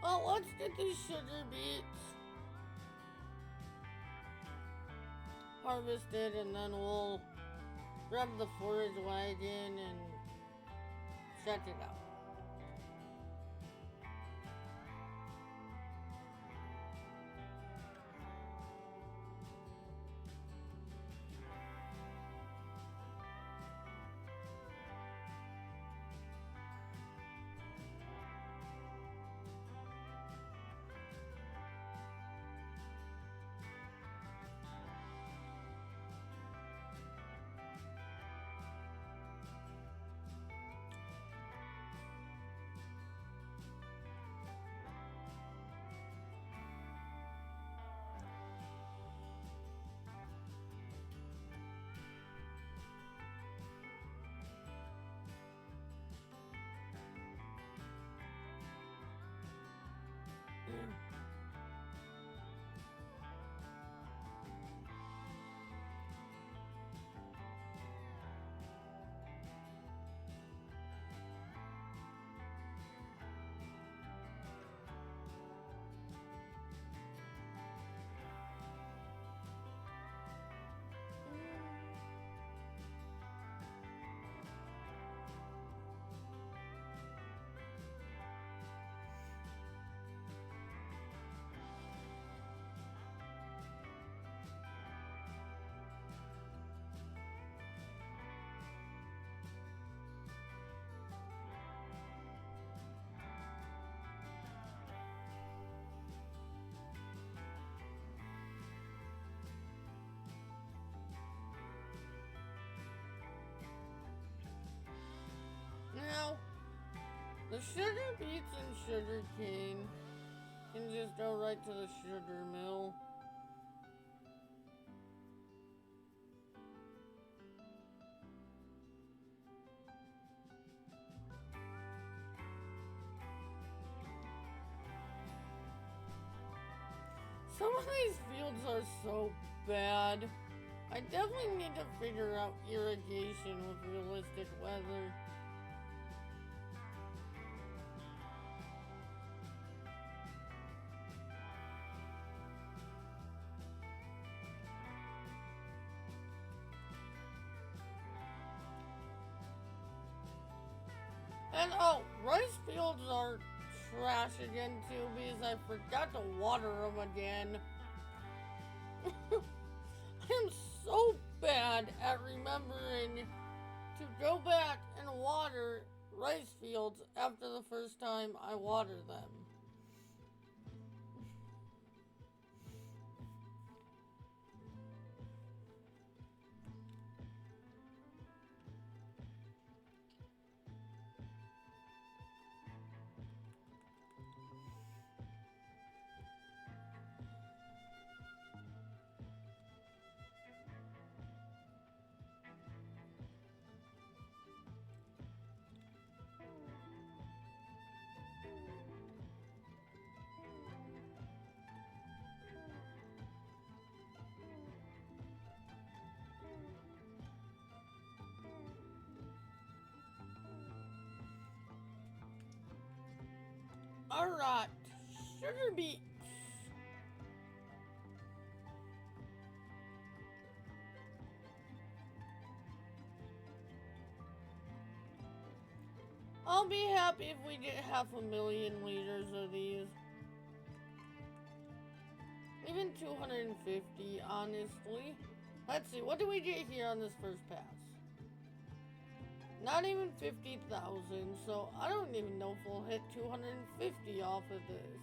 Well, let's get these sugar beets harvested, and then we'll grab the forage wagon and check it out. sugar beets and sugar cane can just go right to the sugar mill. Some of these fields are so bad. I definitely need to figure out irrigation with realistic weather. And oh, rice fields are trash again too because I forgot to water them again. I'm so bad at remembering to go back and water rice fields after the first time I water them. Alright, sugar beets. I'll be happy if we get 500,000 liters of these. Even 250, honestly. Let's see, what do we get here on this first pass? Not even 50,000, so I don't even know if we'll hit 250 off of this.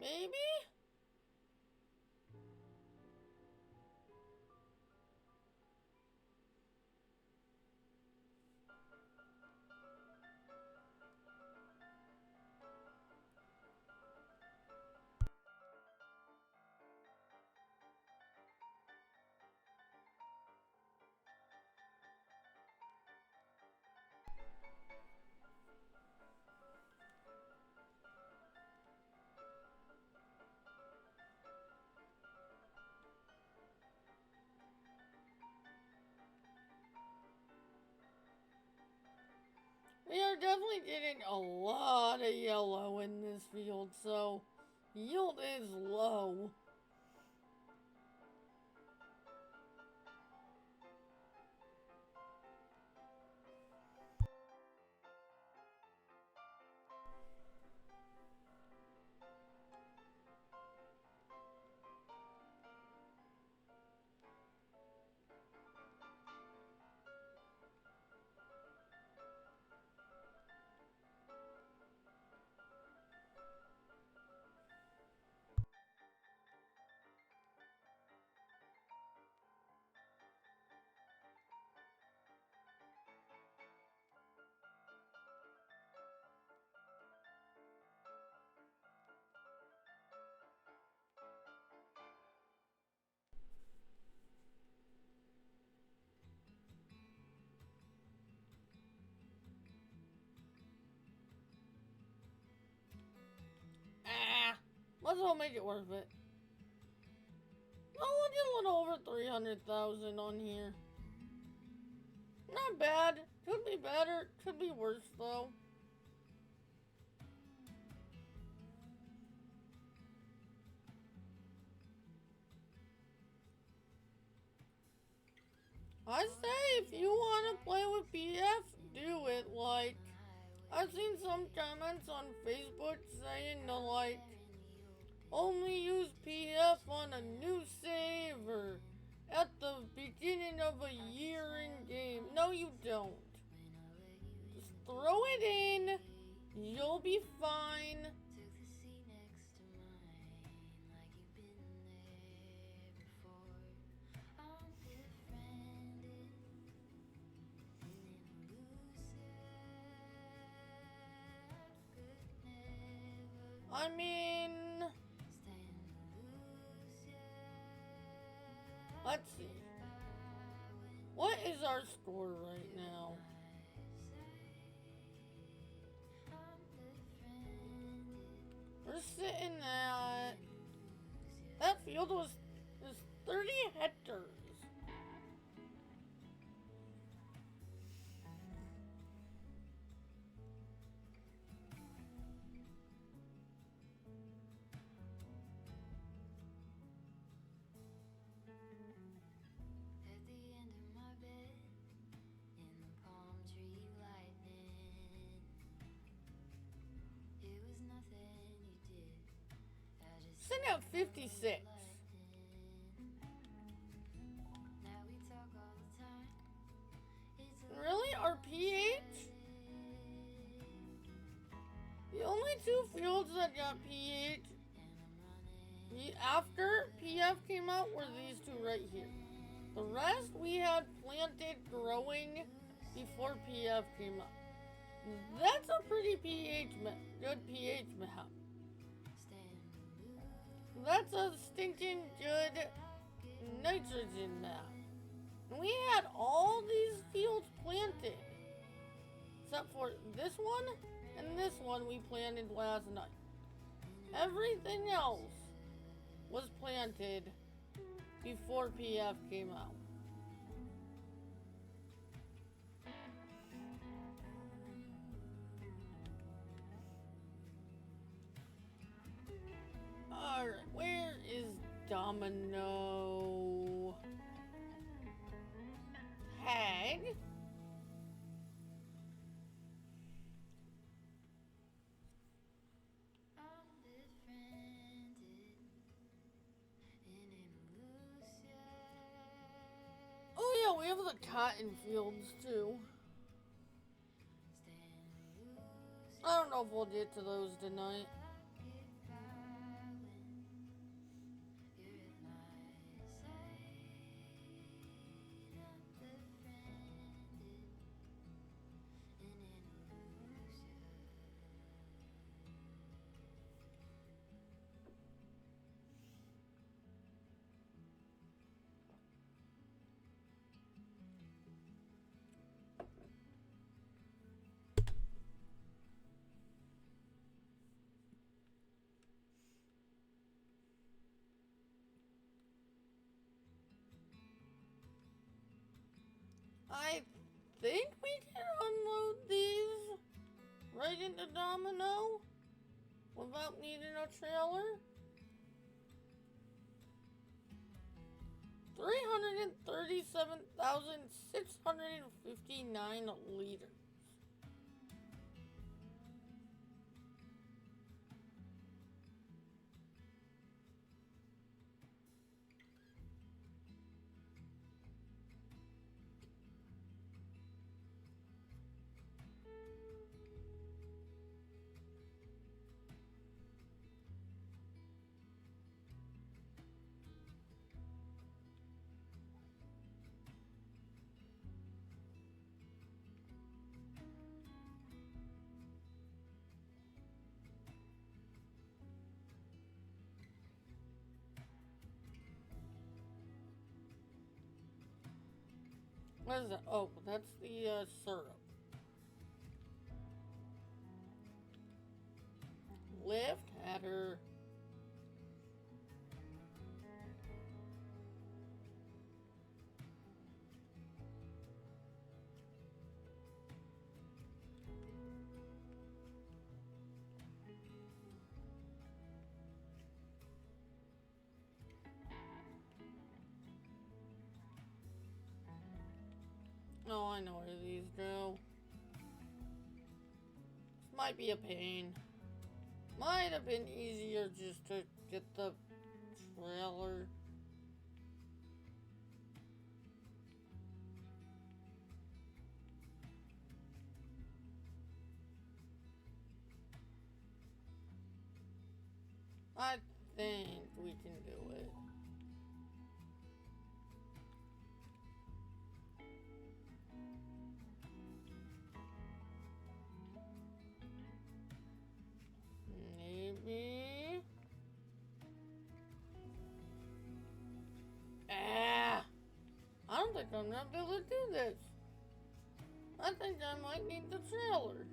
Maybe? We are definitely getting a lot of yellow in this field, so yield is low. Let's all make it worth it. Oh, we'll get a little over 300,000 on here. Not bad. Could be better. Could be worse, though. I say, if you want to play if PF do it, like, I've seen some comments on Facebook saying to, like, only use PF on a new save or at the beginning of a year in game. No, you don't. Just throw it in. You'll be fine. I mean, let's see. What is our score right now? We're sitting at... That field is 30 hectares. Sitting at 56. Really? Our pH? The only two fields that got pH after PF came out were these two right here. The rest we had planted growing before PF came out. That's a pretty good pH map. That's a stinking good nitrogen map. We had all these fields planted. Except for this one and this one we planted last night. Everything else was planted before PF came out. Alright, where is Domino? Tag. Oh yeah, we have the cotton fields too. I don't know if we'll get to those tonight. I think we can unload these right into Domino without needing a trailer. 337,659 liters. What is that? Oh, that's the syrup. Lift header. Oh, I know where these go. This might be a pain. Might have been easier just to get the trailer. I think we can do it. Maybe. I don't think I'm gonna be able to do this. I think I might need the trailer.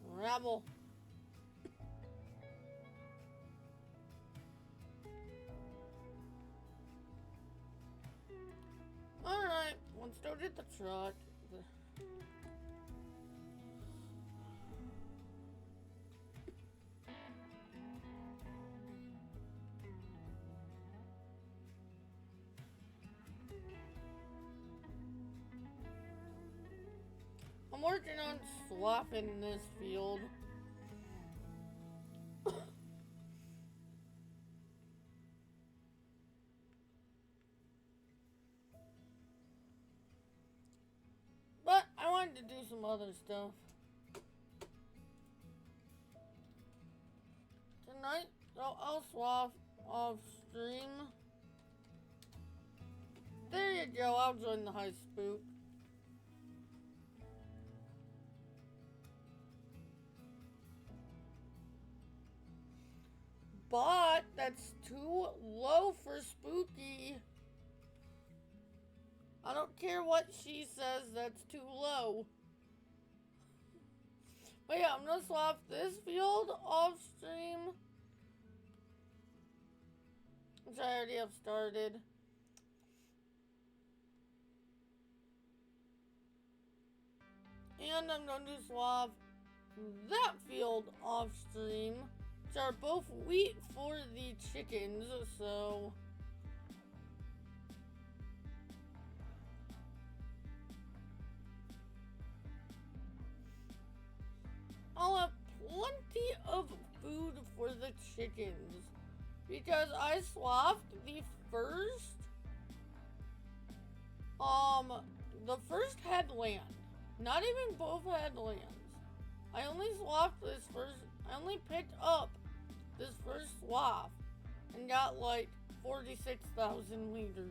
Rabble. Alright, let's go get the truck. I'm working on swapping this field. But I wanted to do some other stuff. Tonight, so I'll swap off stream. There you go, I'll join the high spook. But that's too low for spooky. I don't care what she says, that's too low. But yeah, I'm gonna swap this field off stream, which I already have started. And I'm going to swap that field off stream, which are both wheat for the chickens, so I'll have plenty of food for the chickens. Because I swapped the first headland. Not even both headlands. I only swapped this first, I only picked up this first swap and got like 46,000 liters.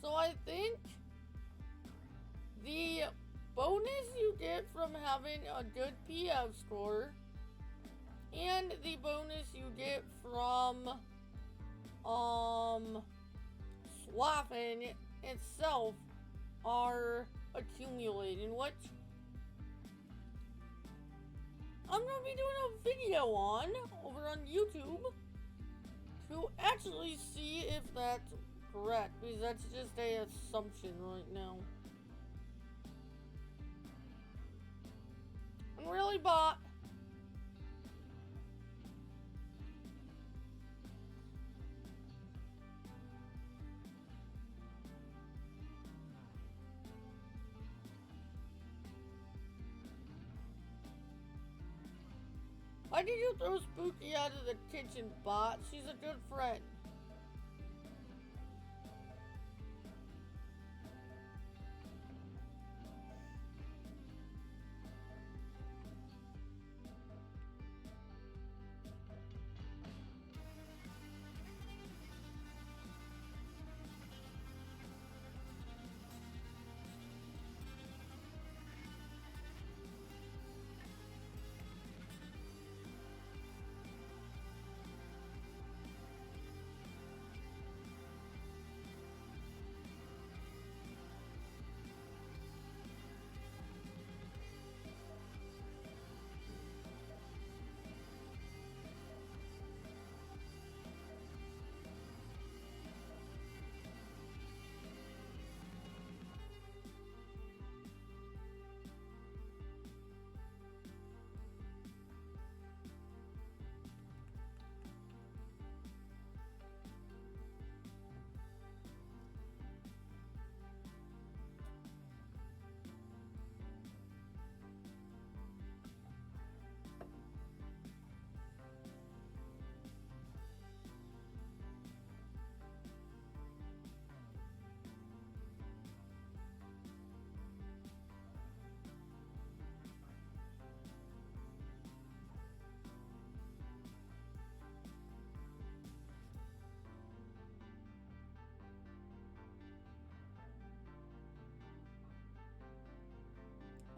So I think the bonus you get from having a good PF score and the bonus you get from swapping itself are accumulating, which I'm gonna be doing a video on over on YouTube to actually see if that's correct, because that's just a assumption right now. I'm really bot. Why did you throw Spooky out of the kitchen, bot? She's a good friend.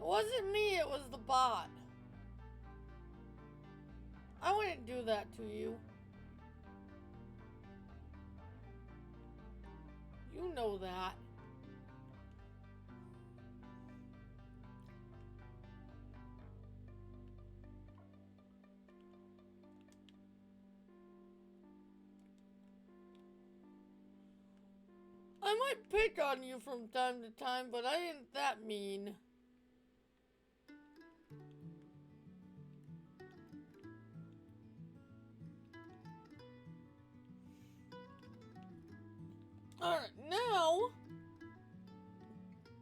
wasn't me, it was the bot. I wouldn't do that to you. You know that. I might pick on you from time to time, but I ain't that mean. Alright, now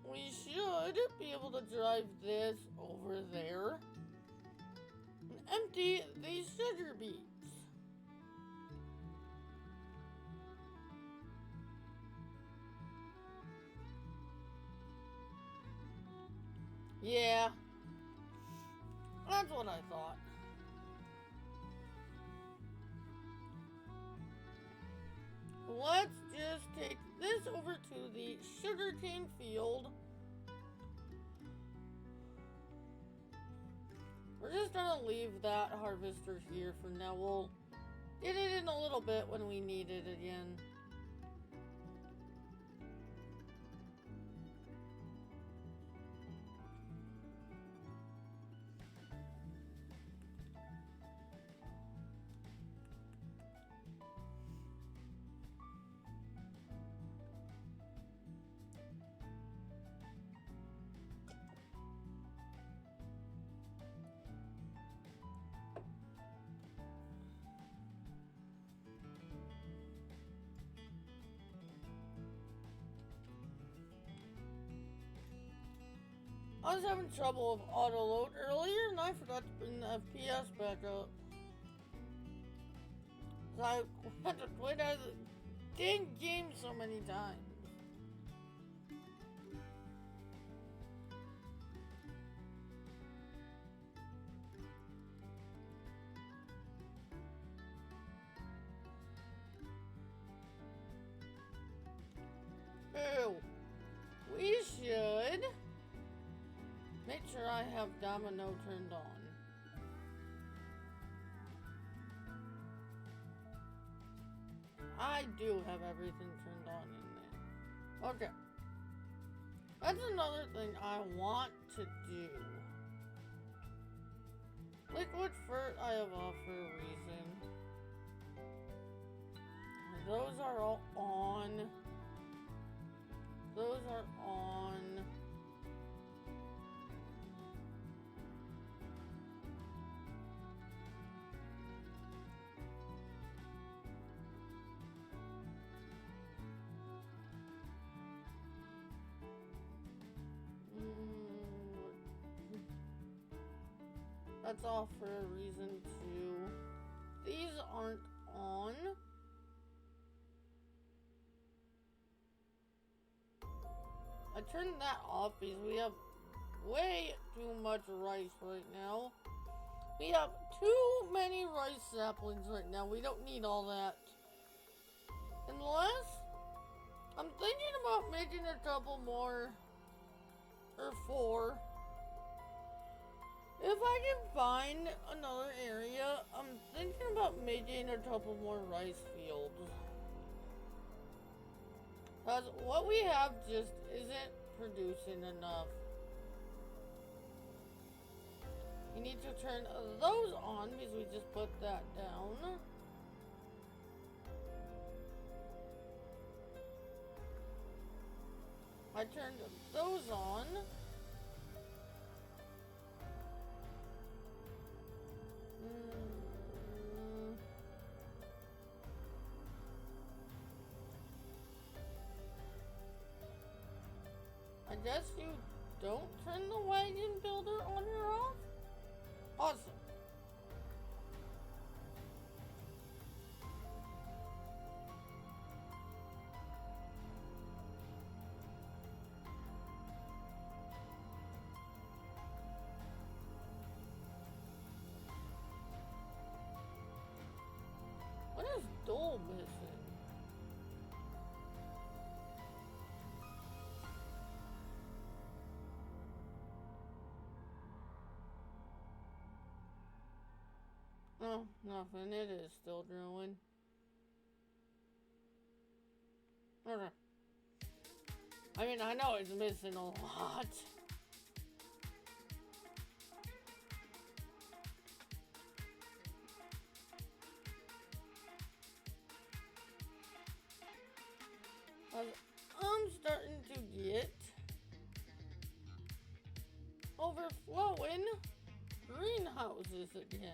we should be able to drive this over there and empty these sugar beets. Yeah, that's what I thought. Let's just take this over to the sugarcane field. We're just gonna leave that harvester here for now. We'll get it in a little bit when we need it again. I was having trouble with auto load earlier and I forgot to bring the FPS back up. So I had to quit out of the dang game so many times. Oh, we should make sure I have Domino turned on. I do have everything turned on in there. Okay. That's another thing I want to do. Liquid fert I have off for a reason. Those are all on. Those are on. That's all for a reason too. These aren't on. I turned that off because we have way too much rice right now. We have too many rice saplings right now. We don't need all that. Unless I'm thinking about making a couple more, or 4. If I can find another area, I'm thinking about making a couple more rice fields. Because what we have just isn't producing enough. We need to turn those on because we just put that down. I turned those on. I guess you don't turn the wagon builder on or off? Awesome. What is Dole missing? No, nothing. It is still growing. Okay. I mean, I know it's missing a lot. I'm starting to get overflowing greenhouses again.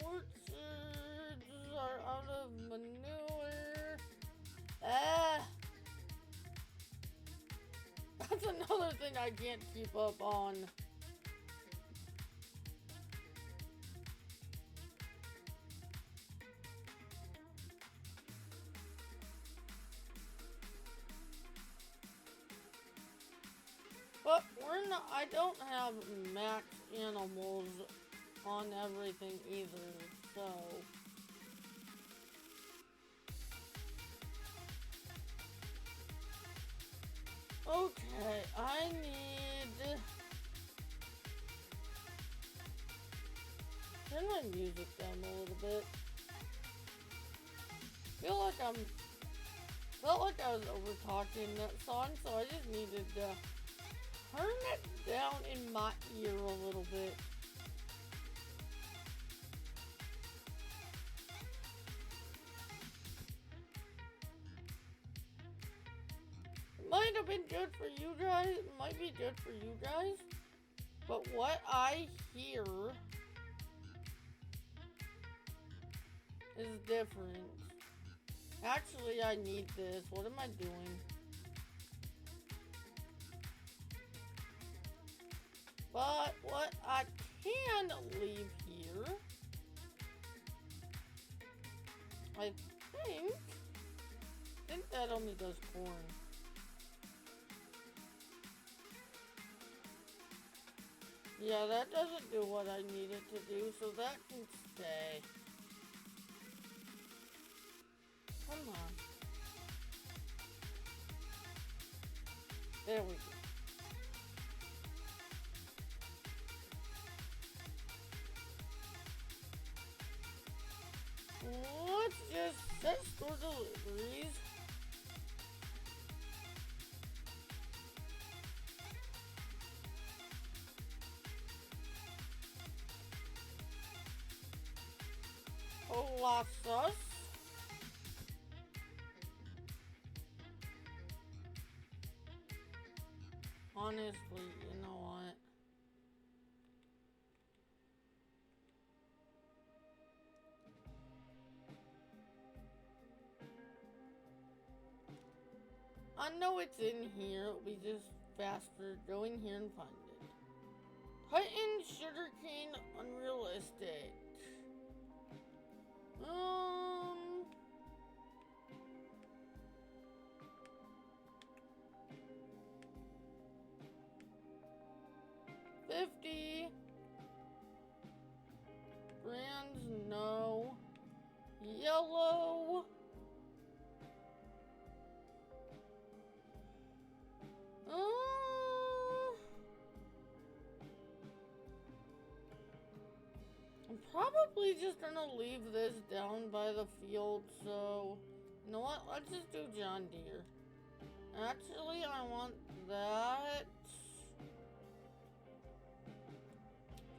Orchards are out of manure. That's another thing I can't keep up on. But I don't have max animals on everything either, so. Okay, I need. Turn my music down a little bit. Felt like I was over talking that song, so I just needed to turn it down in my ear a little bit. Might have been good for you guys, might be good for you guys, but what I hear is different. Actually, I need this. What am I doing? But what I can leave here, I think that only does corn. Yeah, that doesn't do what I need it to do, so that can stay. Come on. There we go. Let's just set store deliveries. Colossus. Honestly, you know what? I know it's in here. It'll be just faster. Go in here and find it. Titan sugarcane unrealistic. 50 brands, no. Yellow. I'm probably just gonna leave this down by the field, so you know what? Let's just do John Deere. Actually, I want that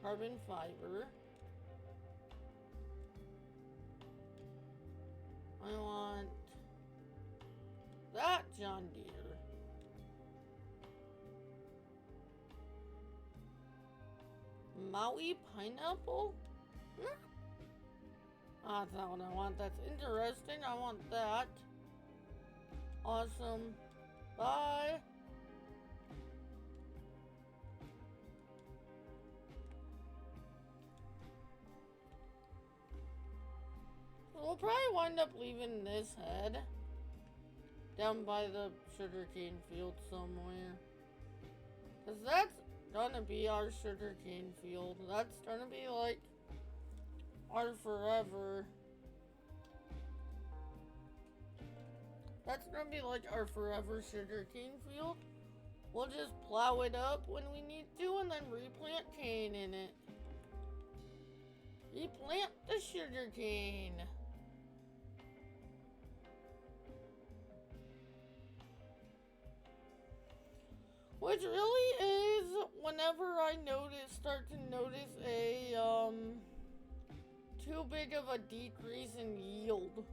carbon fiber. I want that John Deere. Maui pineapple? That's not what I want. That's interesting. I want that. Awesome. Bye. We'll probably wind up leaving this head down by the sugarcane field somewhere. Because that's gonna be our sugarcane field. That's gonna be like our forever. That's gonna be like our forever sugarcane field. We'll just plow it up when we need to and then replant cane in it. Replant the sugar cane. Which really is whenever I start to notice a too big of a decrease in yield.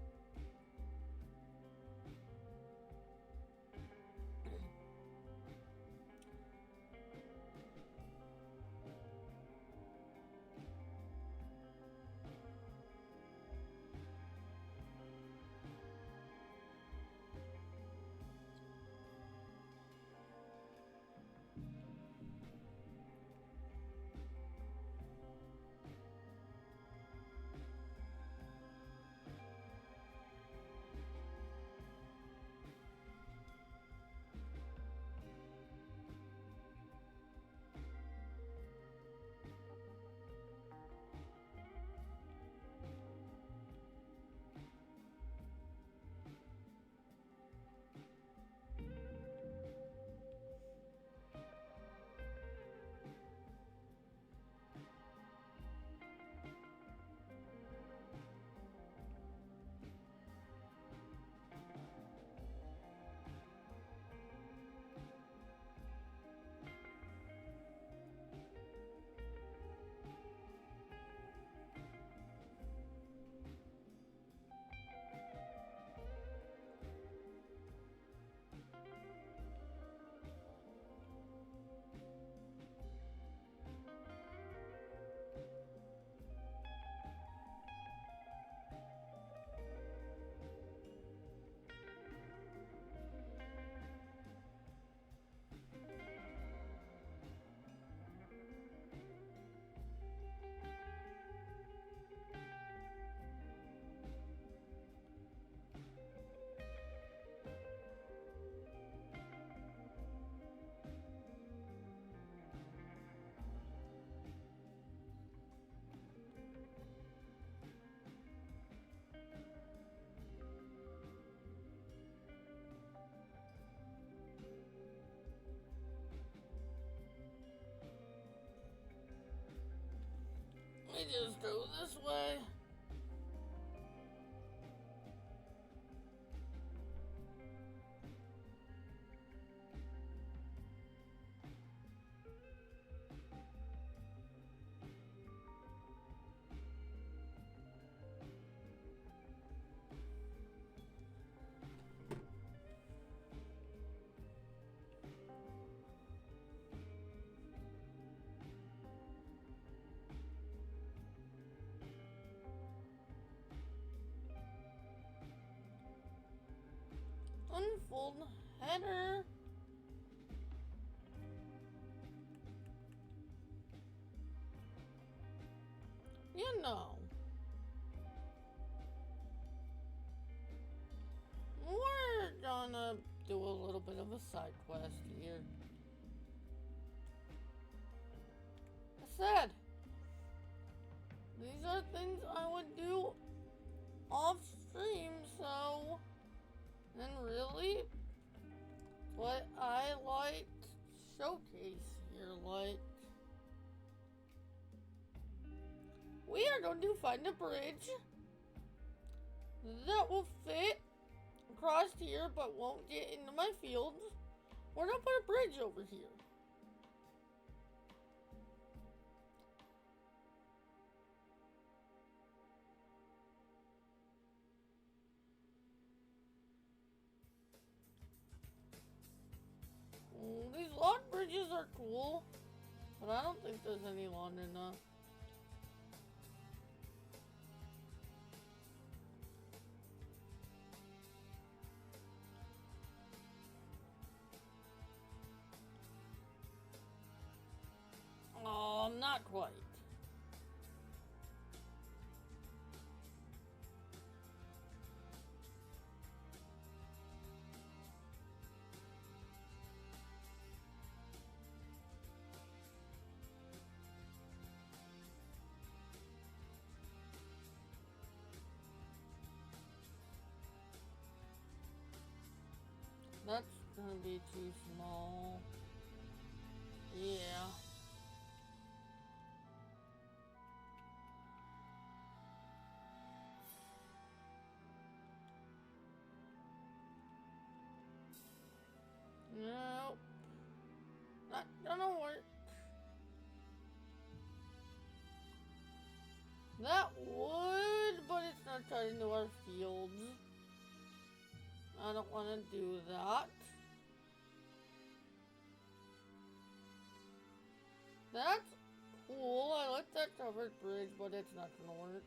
Let me just go this way. Unfold header. You know. We're gonna do a little bit of a side quest here. I said, these are things I would do off stream, so, and really, what I like showcase here, like, we are going to find a bridge that will fit across here but won't get into my fields. We're gonna put a bridge over here. These log bridges are cool, but I don't think there's any long enough. Oh, not quite. That's gonna be too small. Yeah. No. Not gonna work. That would, but it's not tied into our fields. I don't want to do that. That's cool. I like that covered bridge, but it's not gonna work.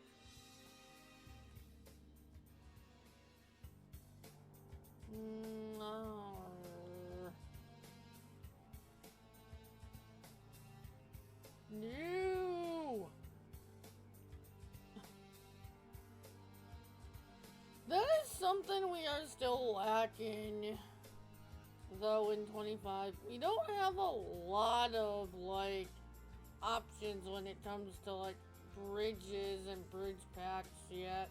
No. No. That is something we are still lacking, though, in 25. We don't have a lot of, like, options when it comes to, like, bridges and bridge packs yet.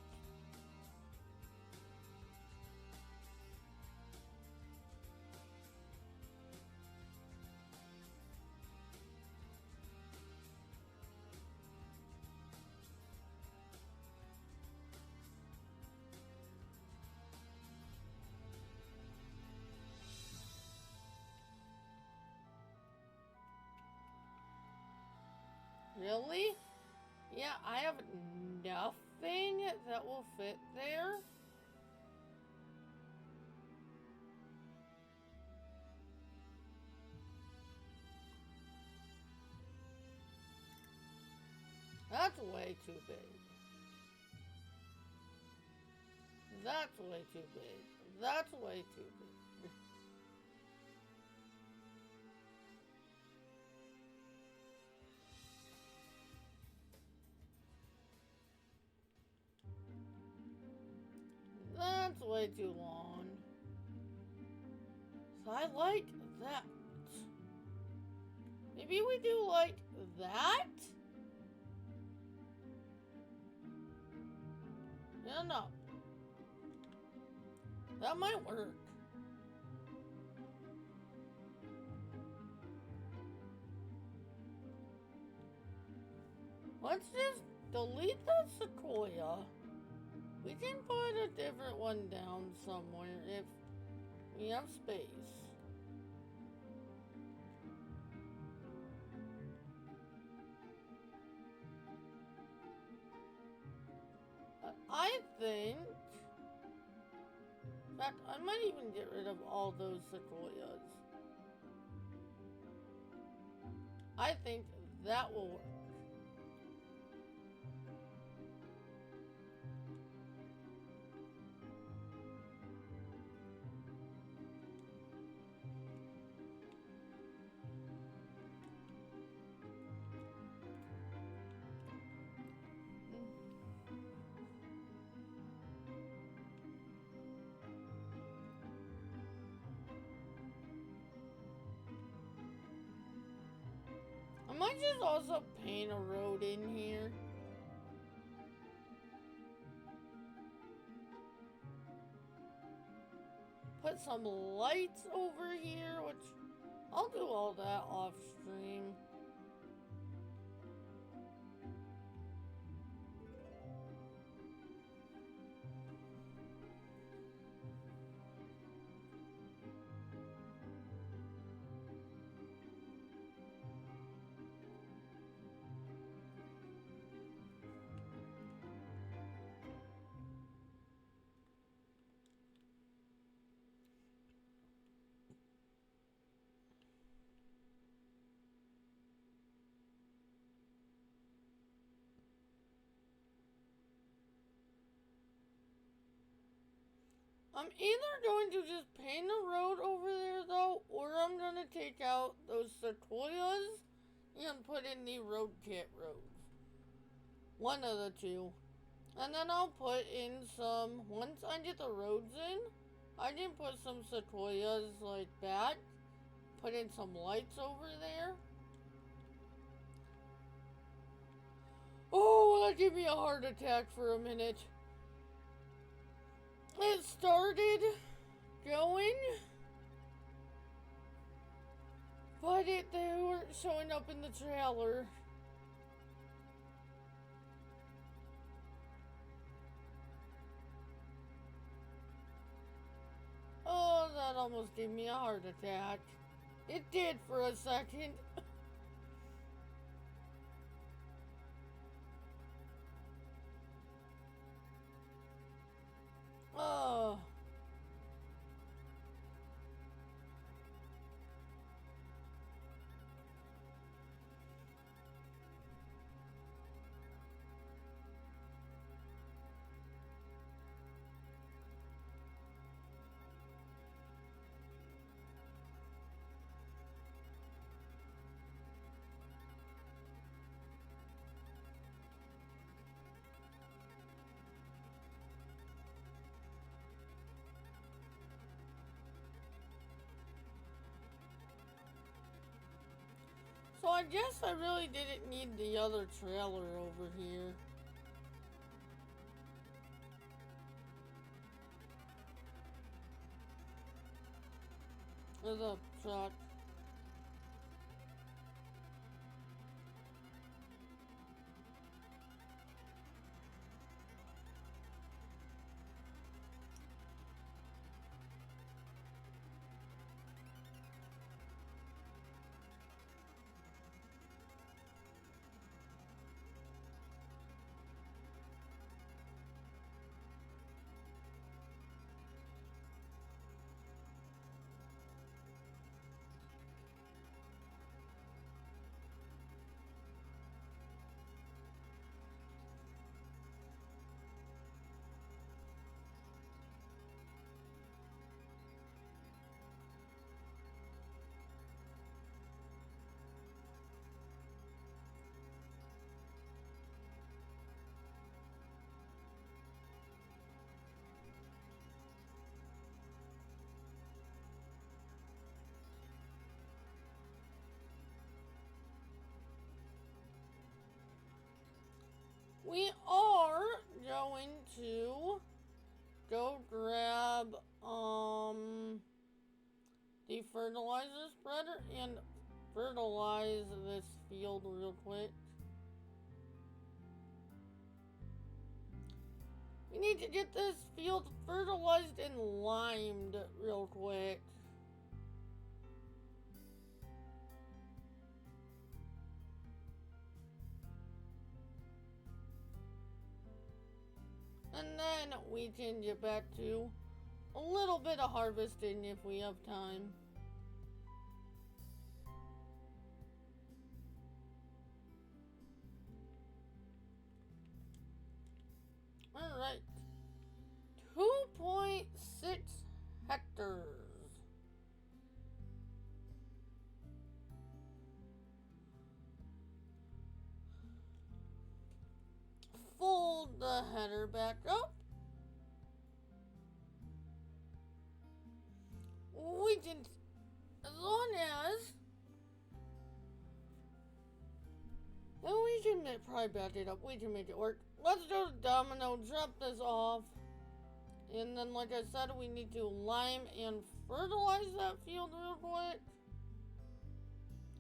Really? Yeah, I have nothing that will fit there. That's way too big. That's way too big. That's way too big. That's way too long. So I like that. Maybe we do like that? Yeah, no. That might work. Let's just delete the sequoia. We can put a different one down somewhere if we have space. I think that I might even get rid of all those sequoias. I think that will work. I might just also paint a road in here. Put some lights over here, which I'll do all that off stream. I'm either going to just paint a road over there though, or I'm gonna take out those sequoias and put in the road kit roads. One of the two. And then I'll put in some, once I get the roads in, I can put some sequoias like that. Put in some lights over there. Oh, that gave me a heart attack for a minute. It started going, but there showing up in the trailer. Oh, that almost gave me a heart attack. It did for a second. Oh. So I guess I really didn't need the other trailer over here. Or the truck. We are going to go grab the fertilizer spreader and fertilize this field real quick. We need to get this field fertilized and limed real quick. And then we can get back to a little bit of harvesting if we have time. Alright. 2.6 hectares. Fold the header back up. We can, as long as, and we can probably back it up. We can make it work. Let's go to Domino, drop this off. And then, like I said, we need to lime and fertilize that field real quick.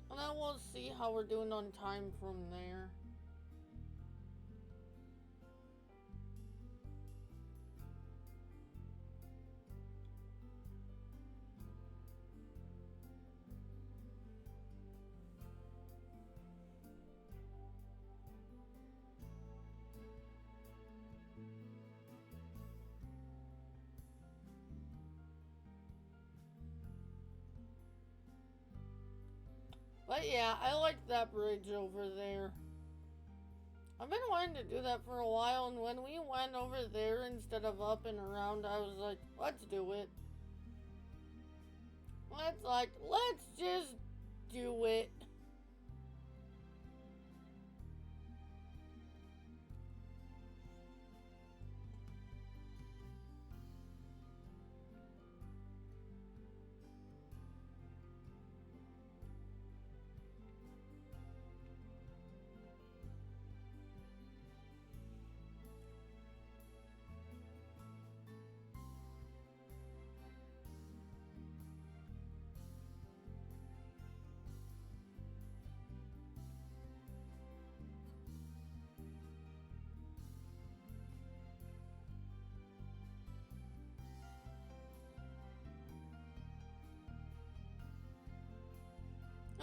And then we'll see how we're doing on time from there. But yeah, I like that bridge over there. I've been wanting to do that for a while, and when we went over there instead of up and around, I was like, let's do it. Let's just do it.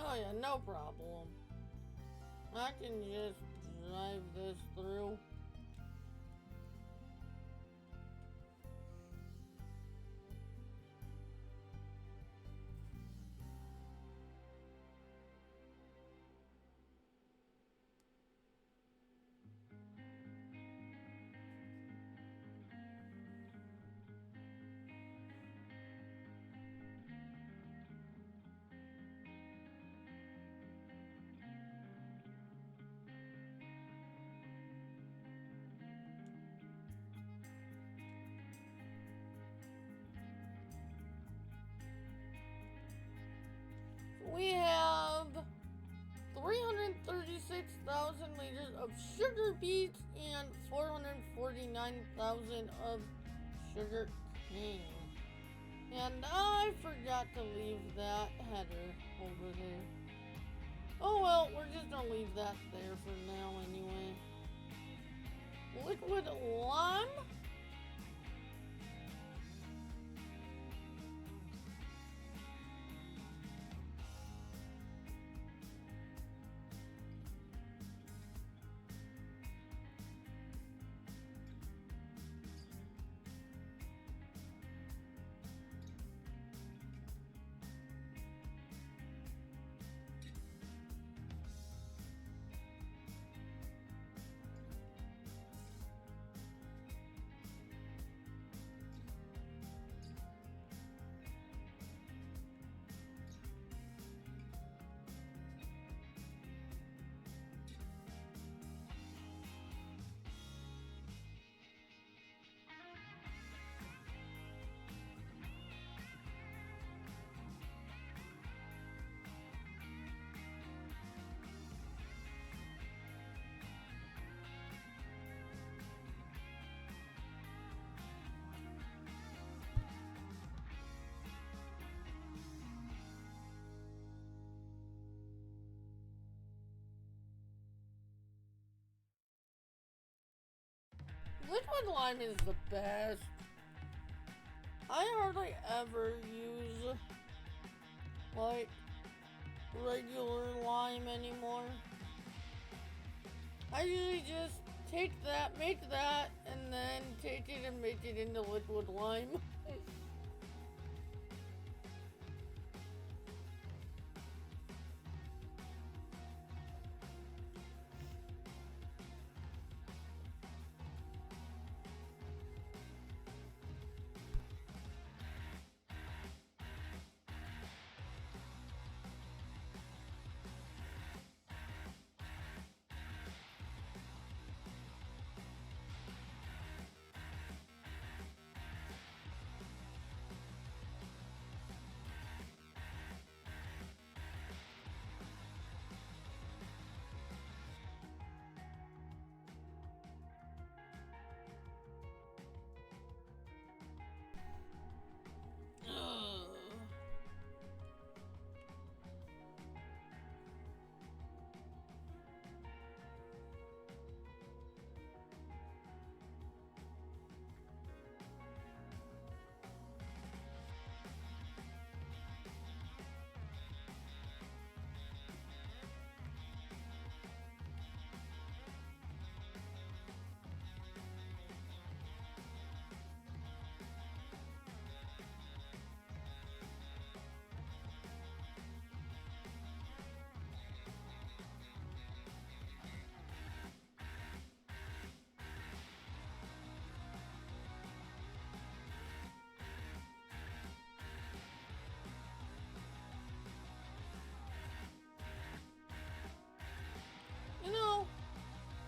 Oh yeah, no problem. I can just drive this through. We have 336,000 liters of sugar beets and 449,000 of sugar cane. And I forgot to leave that header over there. Oh well, we're just gonna leave that there for now anyway. Liquid lime? Liquid lime is the best. I hardly ever use, like, regular lime anymore. I usually just take that, make that, and then take it and make it into liquid lime. You know,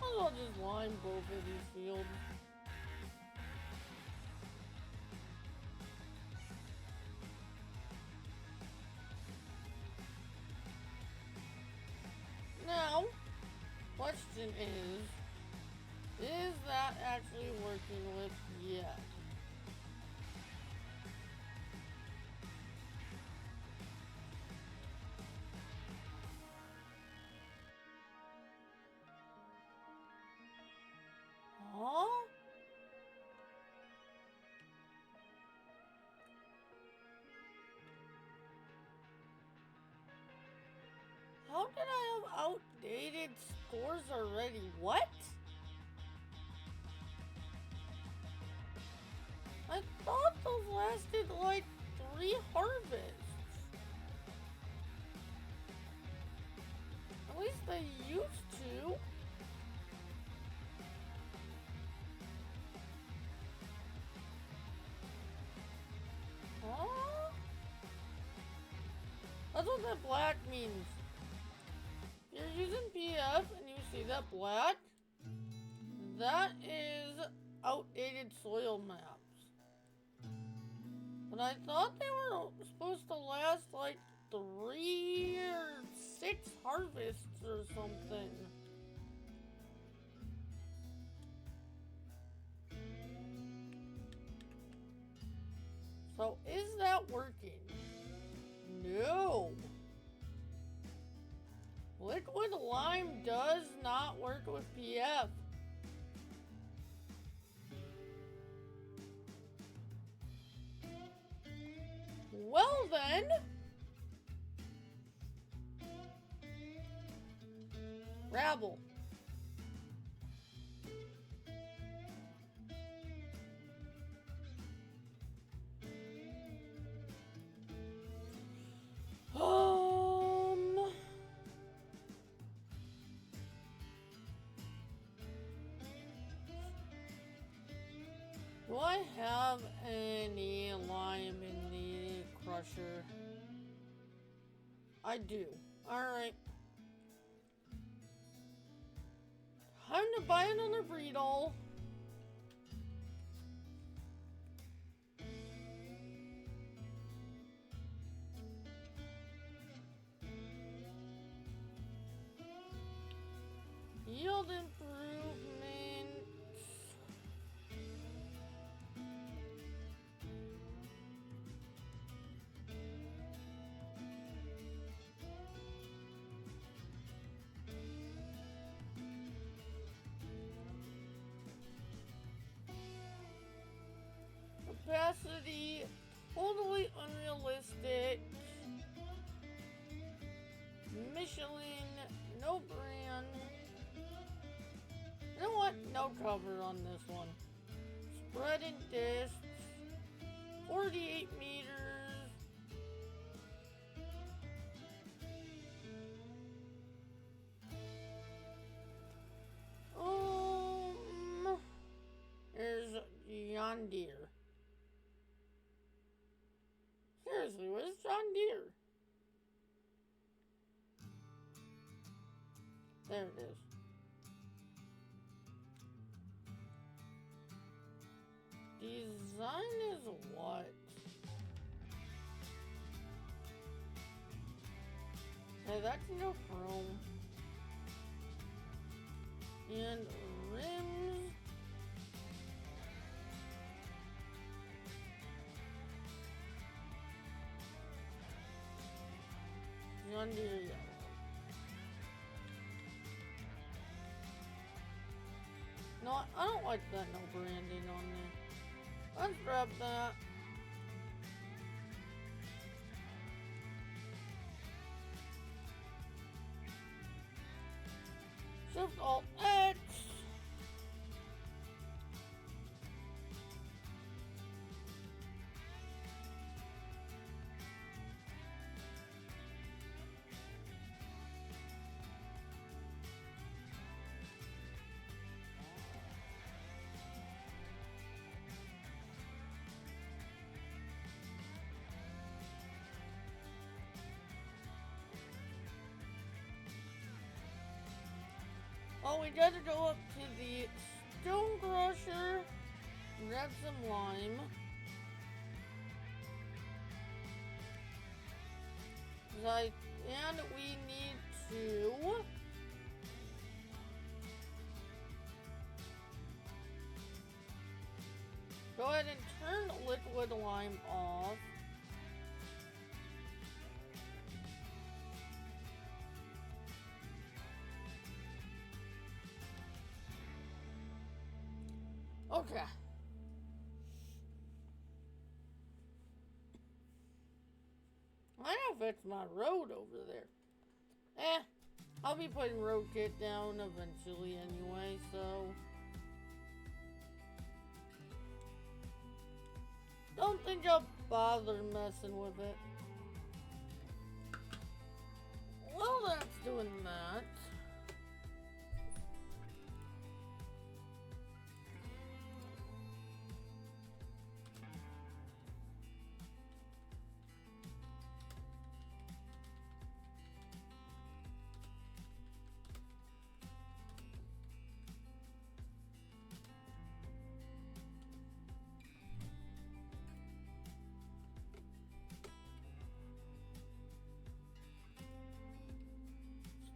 I'll just lime both of these fields. Now, question is that actually working with yet? Huh? How did I have outdated scores already? What? I thought those lasted like 3 harvests. At least they used to. Huh? That's what that black means. You're using PF and you see that black? That is outdated soil maps. But I thought they were supposed to last like 3 or 6 harvests or something. So is that working? No. Liquid lime does not work with PF. Well then. Rabble. Do I have any lime in the crusher? I do. Alright. Time to buy another Breedle. Yield improvement. Capacity, totally unrealistic. Michelin, no brand. You know what? No cover on this one. Spread and discs, 48 meters. There's John Deere. Seriously, where's John Deere? There it is. Design is what? Hey, that's no chrome. And rims. John Deere yellow. No, I don't like that no branding on there. Let's grab that. Shift Alt X. Oh, we gotta go up to the stone crusher, grab some lime. And we need to go ahead and turn liquid lime off. Okay. I gotta fix my road over there. I'll be putting road kit down eventually anyway, so don't think I'll bother messing with it. Well, that's doing that.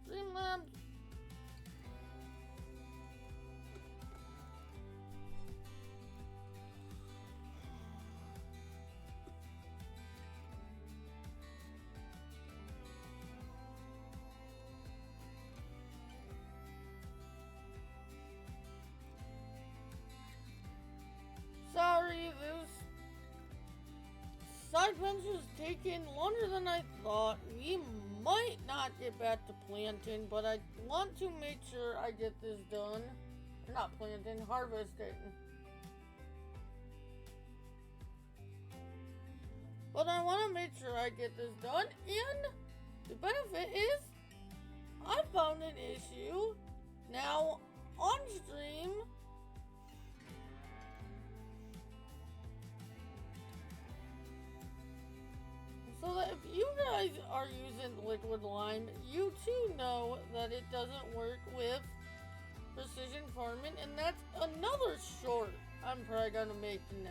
Streamlabs. Sorry, this side venture's taking longer than I thought. We might not get back to planting, but I want to make sure I get this done. Not planting, harvesting. But I want to make sure I get this done, and the benefit is I found an issue now on stream. So that if you guys are using liquid lime, you too know that it doesn't work with precision farming, and that's another short I'm probably gonna make now.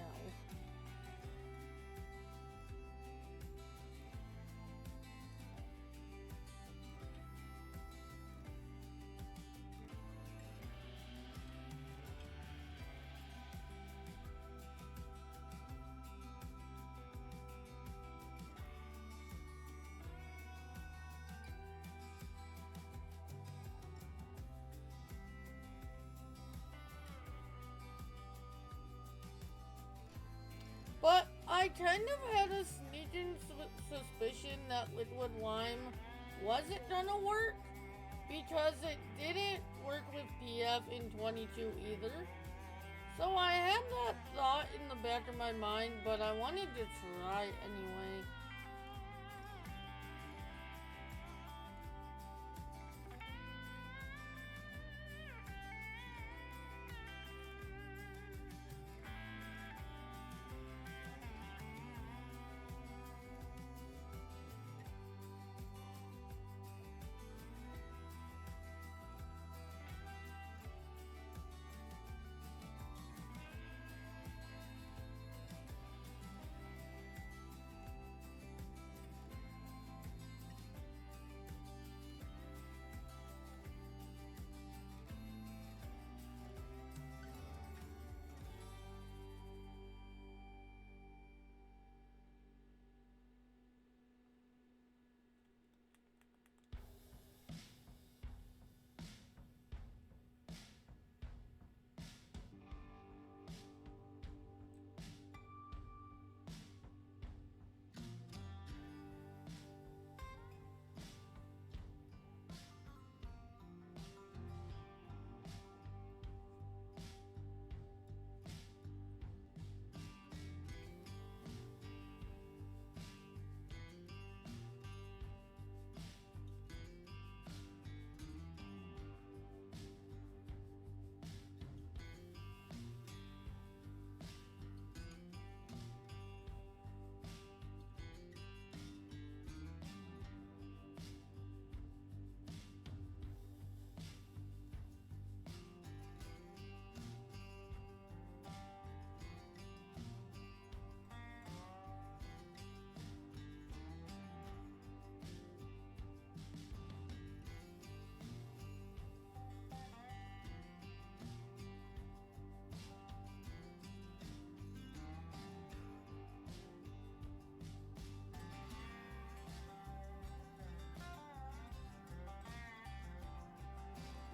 But I kind of had a sneaking suspicion that liquid lime wasn't gonna work because it didn't work with PF in 22 either. So I had that thought in the back of my mind, but I wanted to try anyway.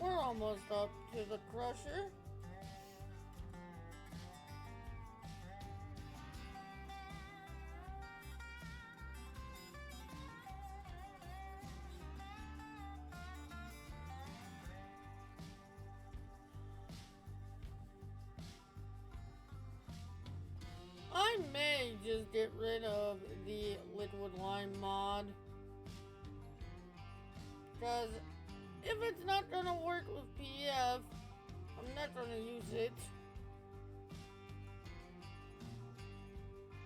We're almost up to the crusher. just get rid of the liquid lime mod. Because if it's not gonna work with PF, I'm not gonna use it.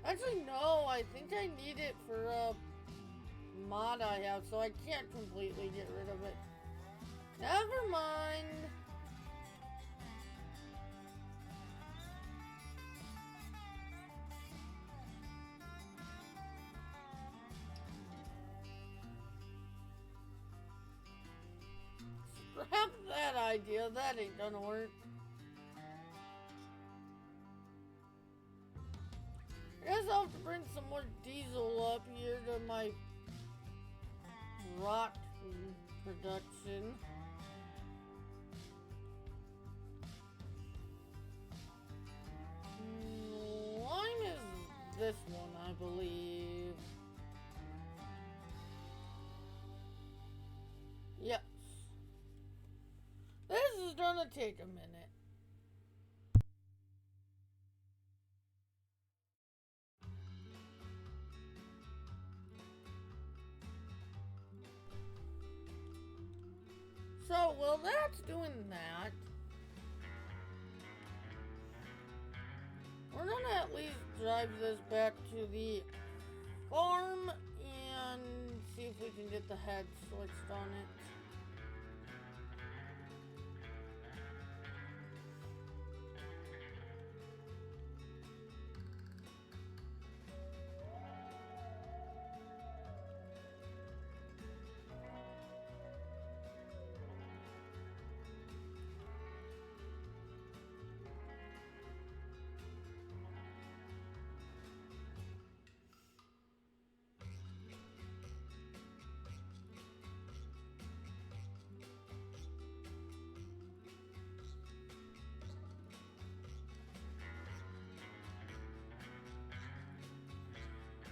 Actually, no, I think I need it for a mod I have, so I can't completely get rid of it. Never mind. Scrap that idea, that ain't gonna work. I guess I'll have to bring some more diesel up here to my rock production. Lime is this one, I believe. Yes. This is gonna take a minute. So, while that's doing that, we're gonna at least drive this back to the farm and see if we can get the head switched on it.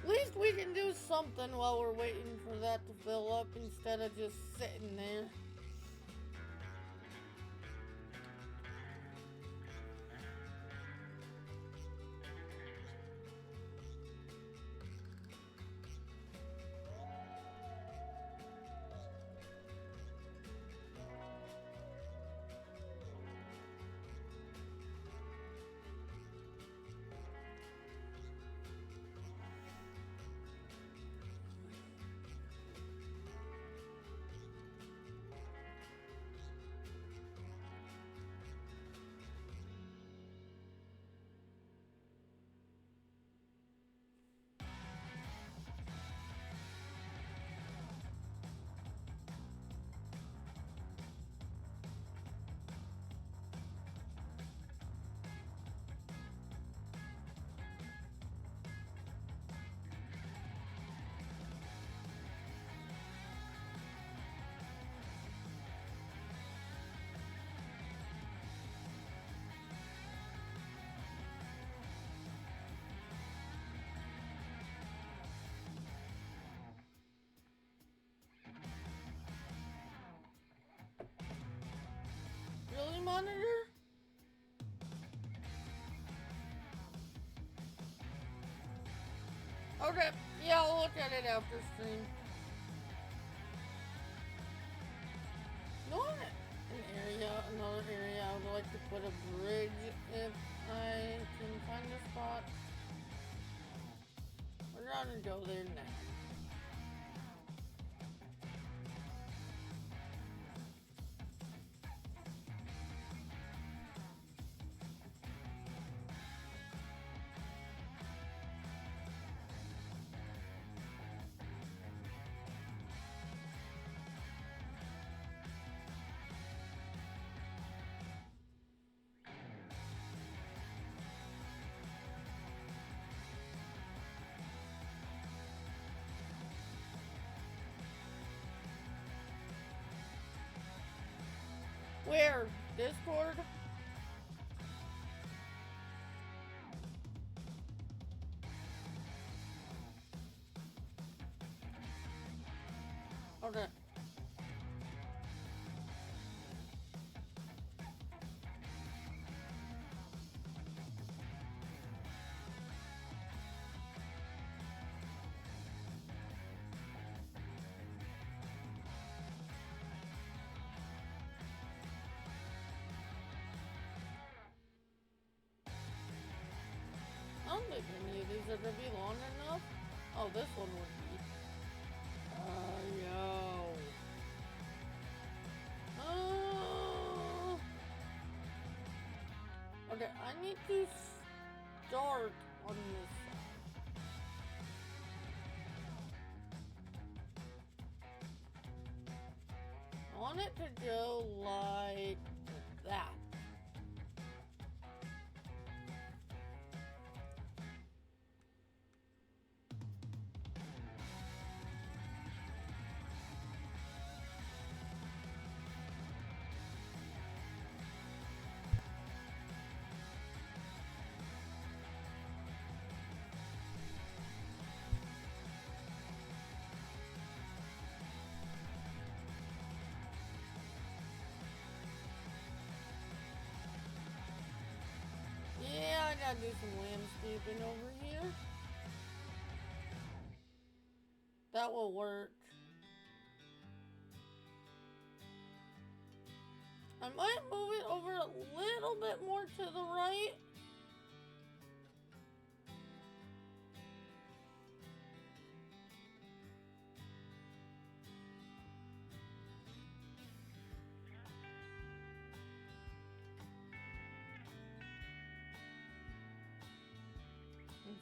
At least we can do something while we're waiting for that to fill up instead of just sitting there. Really, monitor? Okay, yeah, I'll look at it after stream. Another area I would like to put a bridge if I can find a spot. We're gonna go there now. Where? Discord? Okay. don't think any of these are gonna be long enough. Oh, this one would be. Yo. Okay, I need to start on this side. I want it to go like that. Yeah, I gotta do some landscaping over here. That will work. I might move it over a little bit more to the right.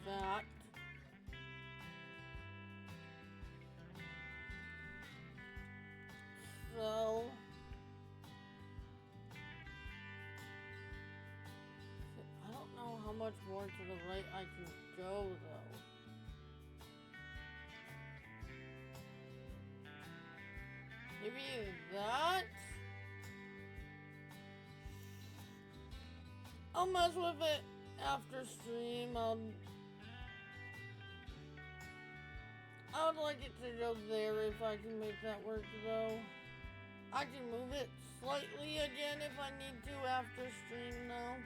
That. So I don't know how much more to the right I can go though. Maybe that? I'll mess with it after stream. I would like it to go there if I can make that work though. I can move it slightly again if I need to after stream though.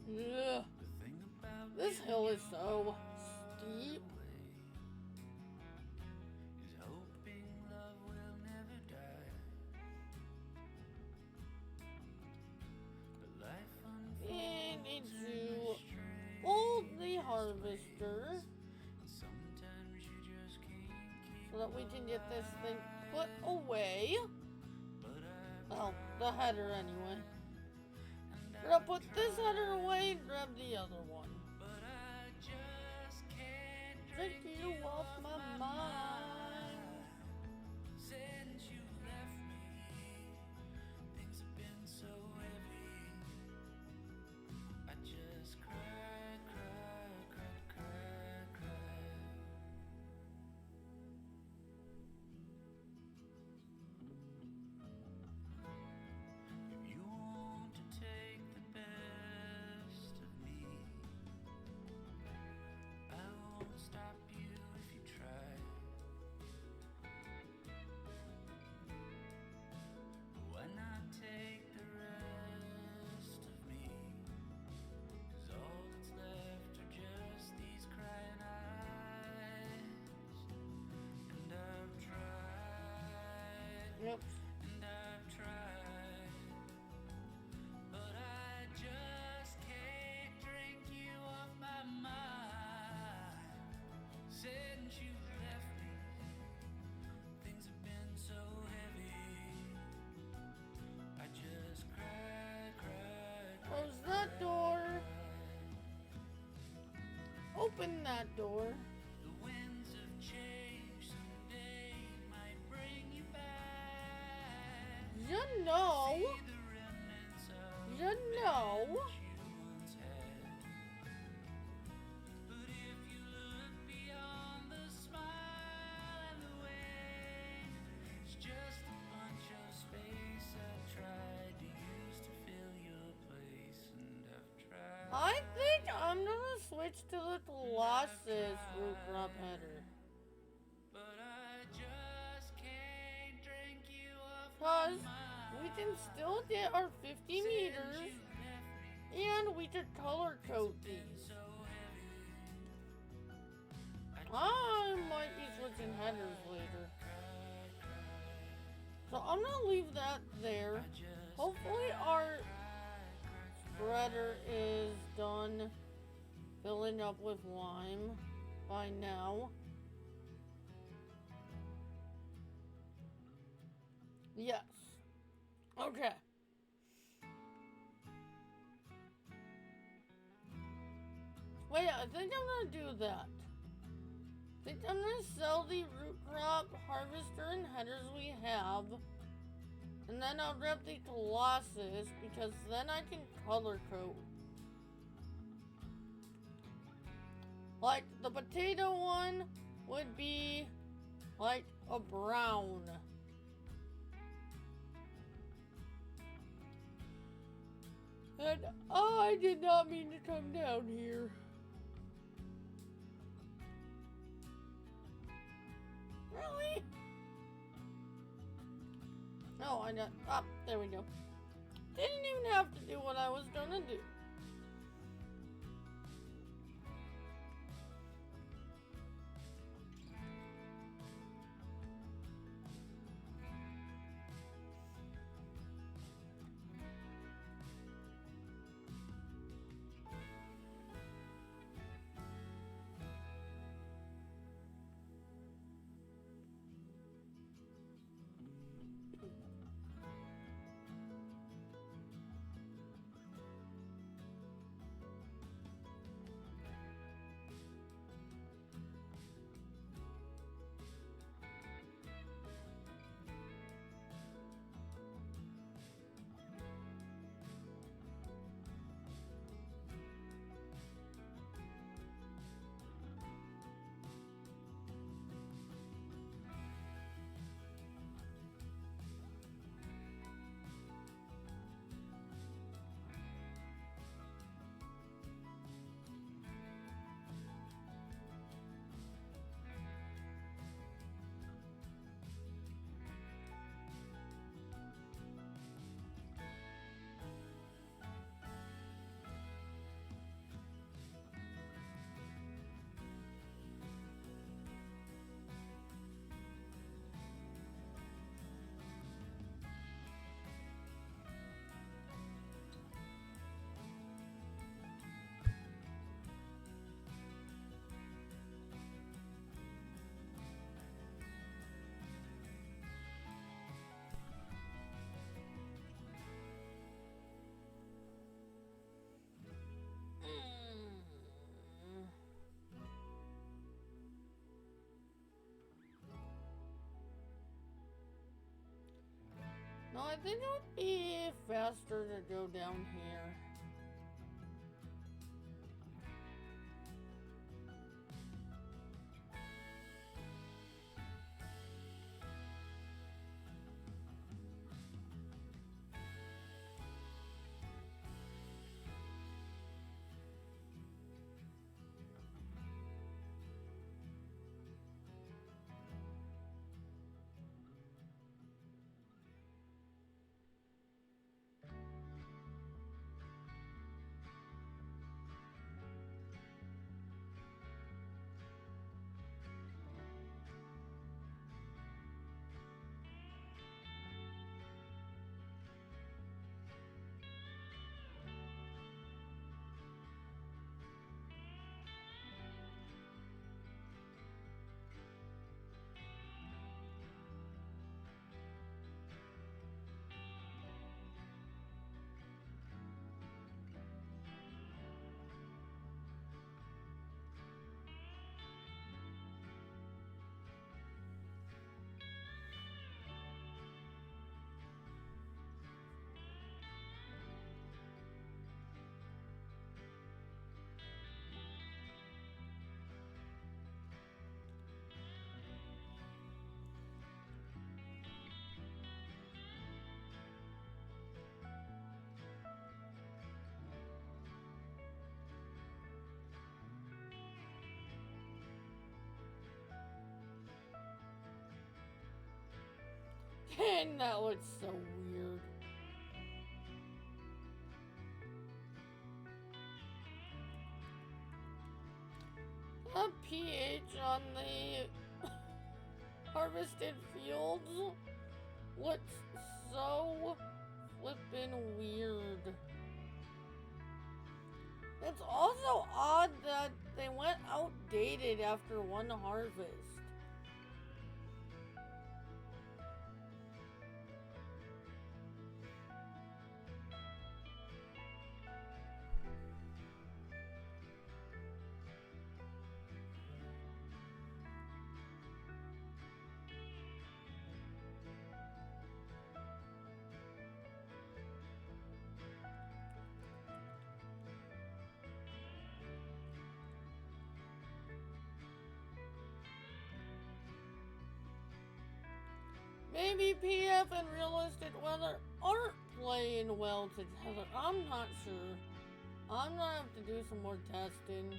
Ugh. This hill is so steep. We need to hold the harvester so that we can get this thing put away. Well, the header anyway. We're gonna put this header away and grab the other one. Take you off my mind. Since you left me, things have been so heavy. I just cry, cry, cry, cry, cry. If you want to take the best of me, open that door. The winds of change someday might bring you back. You know. See the remnants of You know. you once had. But if you look beyond the smile and the way, it's just a bunch of space I've tried to use to fill your place, and I've tried. I think I'm gonna switch to the Colossus root drop header. But I just can't drink you off Cause my we can still get our 50 meters and we can color code these. I might be switching headers later. So I'm gonna leave that there. Hopefully our spreader is done filling up with lime by now. Yes. Okay. Wait, I think I'm gonna do that. I think I'm gonna sell the root crop harvester and headers we have. And then I'll grab the Colossus because then I can color code. Like the potato one would be like a brown. And I did not mean to come down here. Really? No, I got up. There we go. Didn't even have to do what I was gonna do. No, I think it would be faster to go down here. And that looks so weird. The pH on the harvested fields looks so flippin' weird. It's also odd that they went outdated after one harvest. Maybe PF and realistic weather aren't playing well together. I'm not sure. I'm gonna have to do some more testing.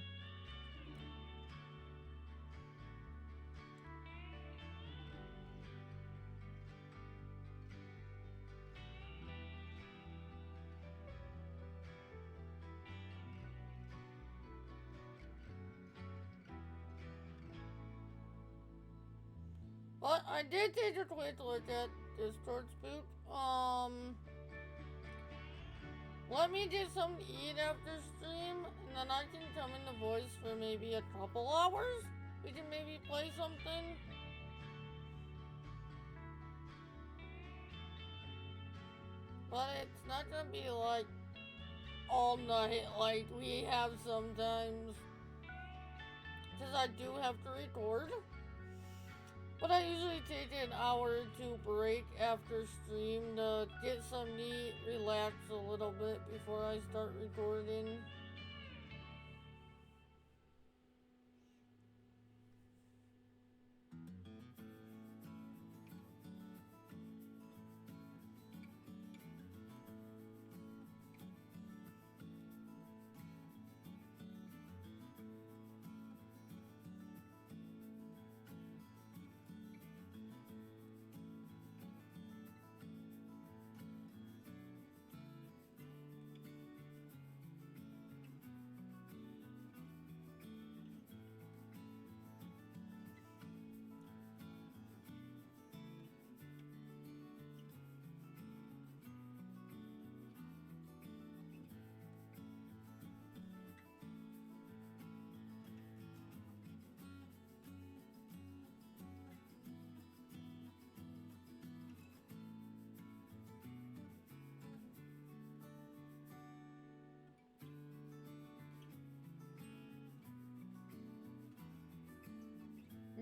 But I did take a quick look at Discord Spook. Let me get something to eat after stream, and then I can come in the voice for maybe a couple hours. We can maybe play something. But it's not gonna be like all night like we have sometimes. Because I do have to record. But I usually take an hour or two break after stream to get some meat, relax a little bit before I start recording.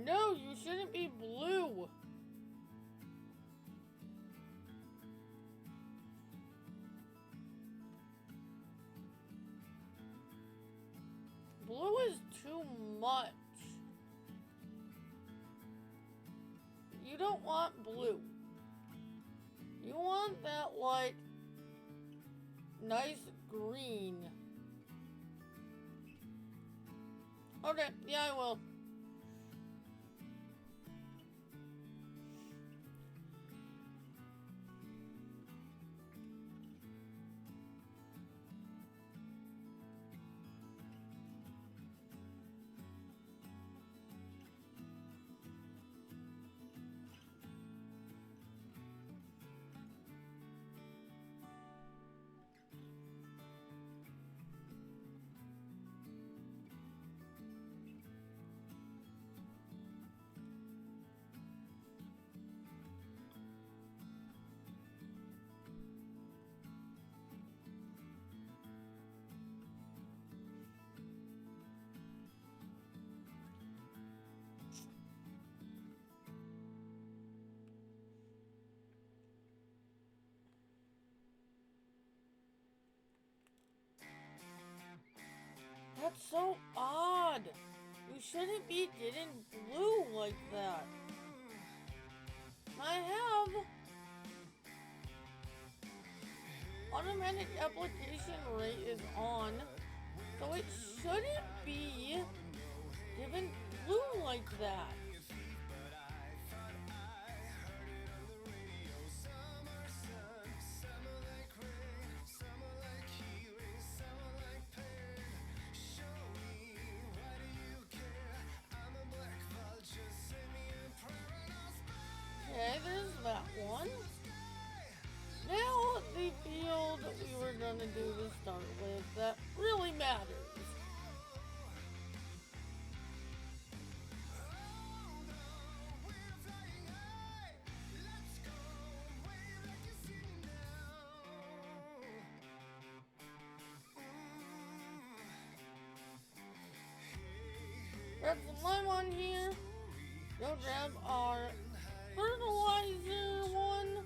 No, you shouldn't be blue. Blue is too much. You don't want blue. You want that, like, nice green. Okay, yeah, I will. That's so odd. You shouldn't be getting blue like that. I have automatic application rate is on, so it shouldn't be given blue like that. grab some lime on here. Go grab our fertilizer one.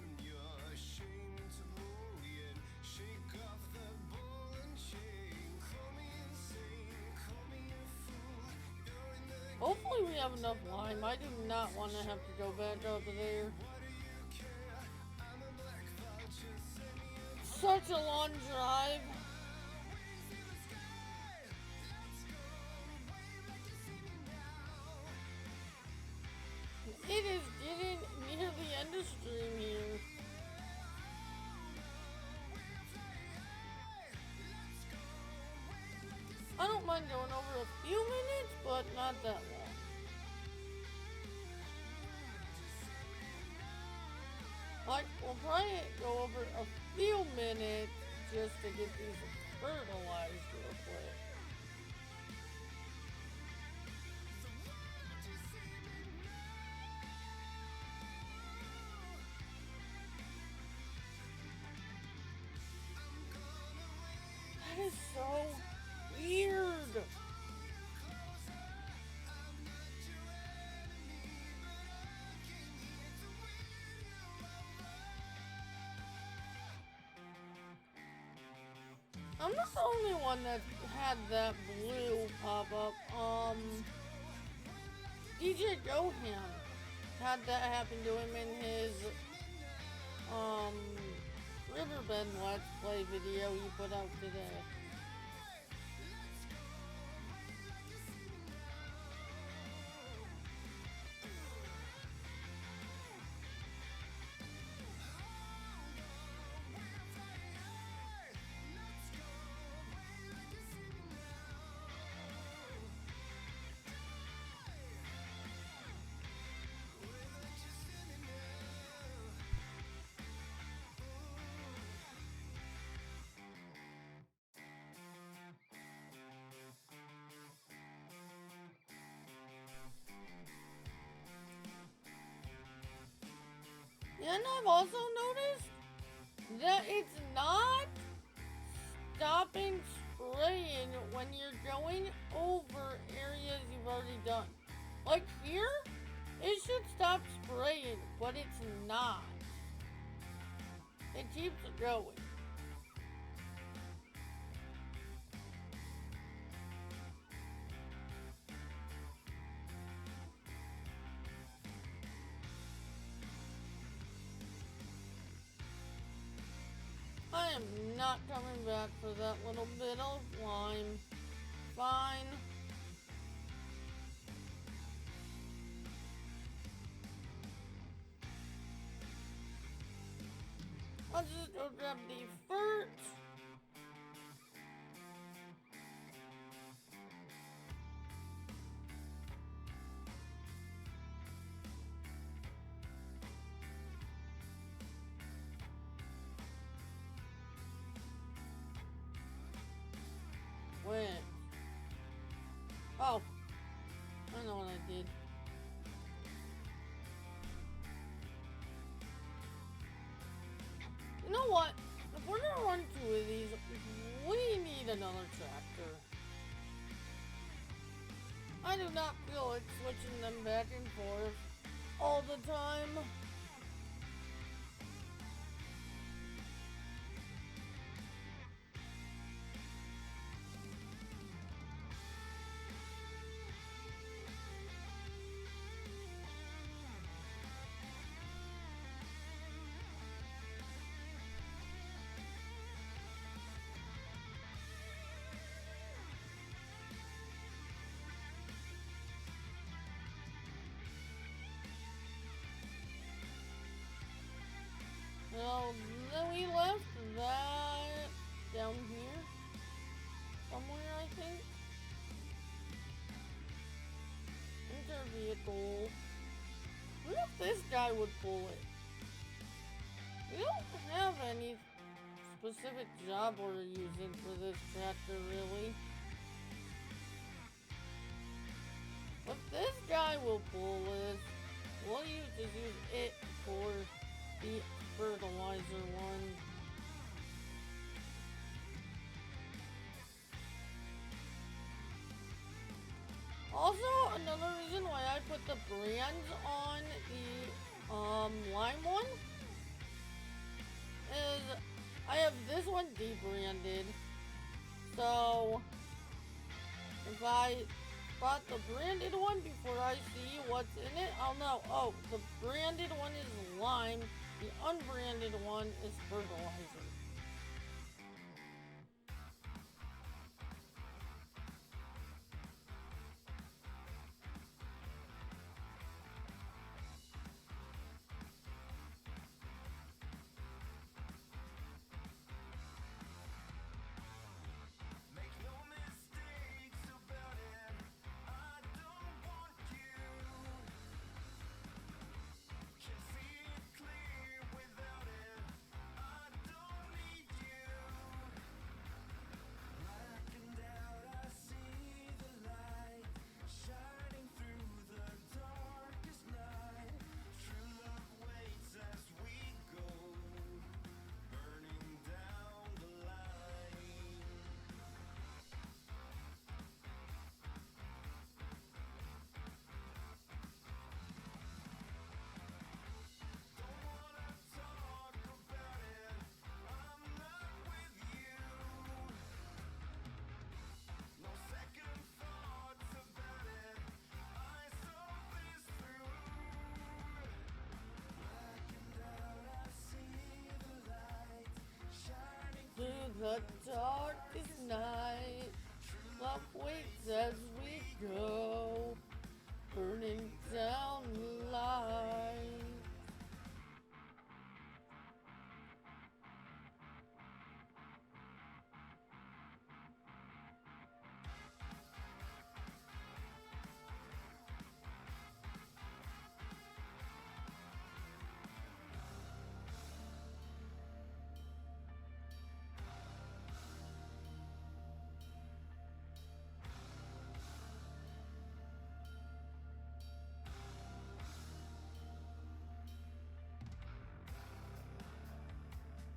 Hopefully we have enough lime. I do not want to have to go back over there. Such a long drive. It is getting near the end of stream here. I don't mind going over a few minutes, but not that long. Like, we'll probably go over a few minutes just to get these fertilized real quick. That is so weird. I'm not the only one that had that blue pop up. DJ Gohan had that happen to him in his Riverbend Let's Play video he put out today. And I've also noticed that it's not stopping spraying when you're going over areas you've already done. Like here, it should stop spraying, but it's not. It keeps going. I am not coming back for that little bit of lime. Fine. I'll just go grab the fert. When? Oh, I know what I did. You know what? If we're gonna run two of these, we need another tractor. I do not feel like switching them back and forth all the time. Well, then we left that down here somewhere, I think. Enter vehicle. What if this guy would pull it? We don't have any specific job we're using for this tractor, really. But this guy will pull this. We'll just use it for the fertilizer one. Also, another reason why I put the brands on the lime one is I have this one debranded. So if I bought the branded one before I see what's in it, I'll know, oh, the branded one is lime, the unbranded one is fertilizer. Make no mistakes about it. I don't want you. Can see it clear without it. I don't need you. Black and out, I see the light shining through the darkest night. True love waits as we go, burning down the line. Don't wanna talk about it. I'm not with you. No second thoughts about it. I saw this through. Black and out, I see the light shining Through the darkest night, love waits as we go, burning down the light.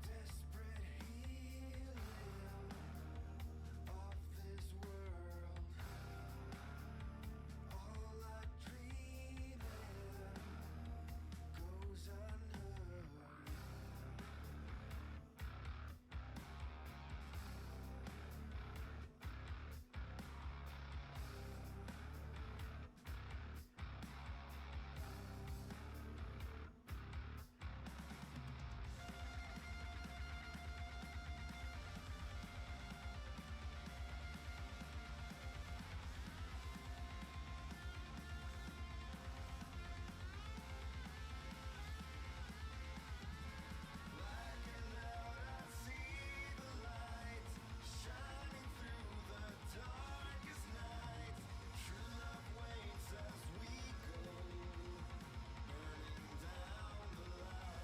desperate healing of this world. All I dream goes unheard. Black and out, I see the light shining through the darkest night. True love waits as we go, burning down the line.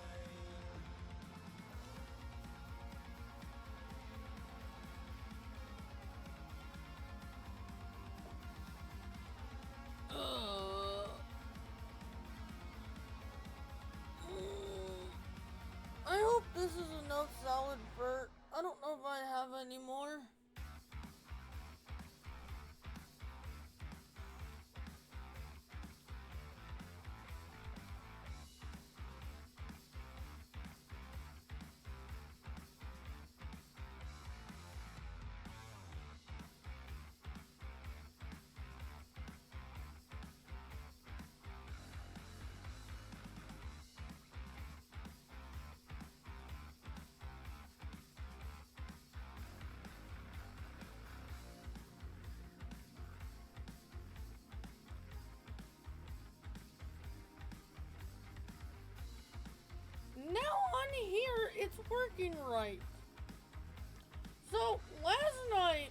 I hope this is enough salad for. I don't know if I have any more. Now on here, it's working right. So last night,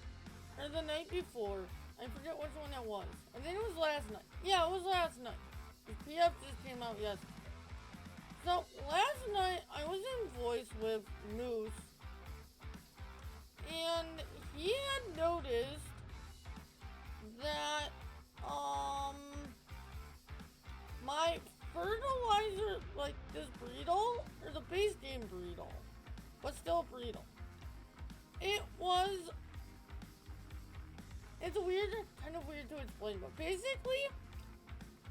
or the night before, I forget which one it was. I think it was last night. Yeah, it was last night. The PF just came out yesterday. So last night, I was in voice with Moose, and he had noticed that, my fertilizer, like this Breedle, or the base game Breedle, but still Breedle. It's weird, kind of weird to explain, but basically,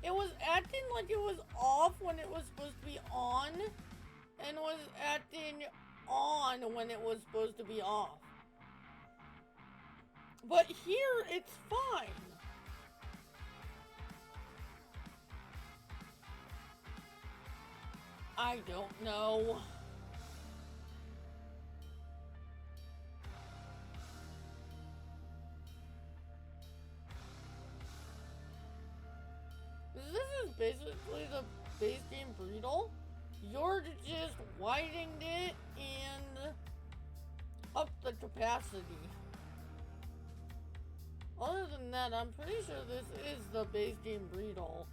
it was acting like it was off when it was supposed to be on, and was acting on when it was supposed to be off. But here, it's fine. I don't know. This is basically the base game Breedle. You're just widening it and up the capacity. Other than that, I'm pretty sure this is the base game Breedle.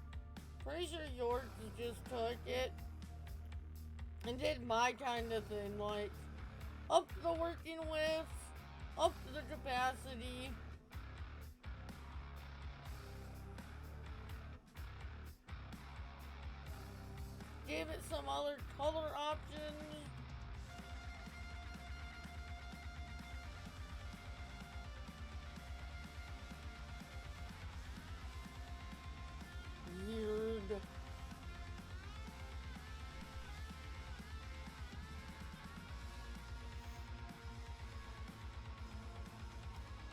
Pretty sure yours just took it and did my kind of thing, like up the working widths, up the capacity. Gave it some other color options. Weird.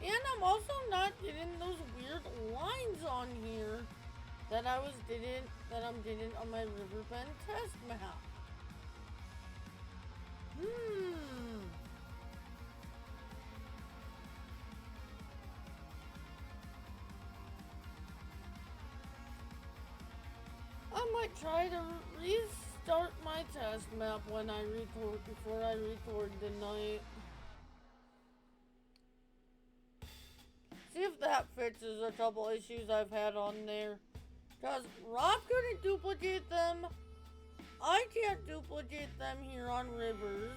And I'm also not getting those weird lines on here that I'm getting on my Riverbend test map. I might try to restart my test map when I record, before I record tonight. See if that fixes a couple issues I've had on there. Because Rob couldn't duplicate them. I can't duplicate them here on Rivers.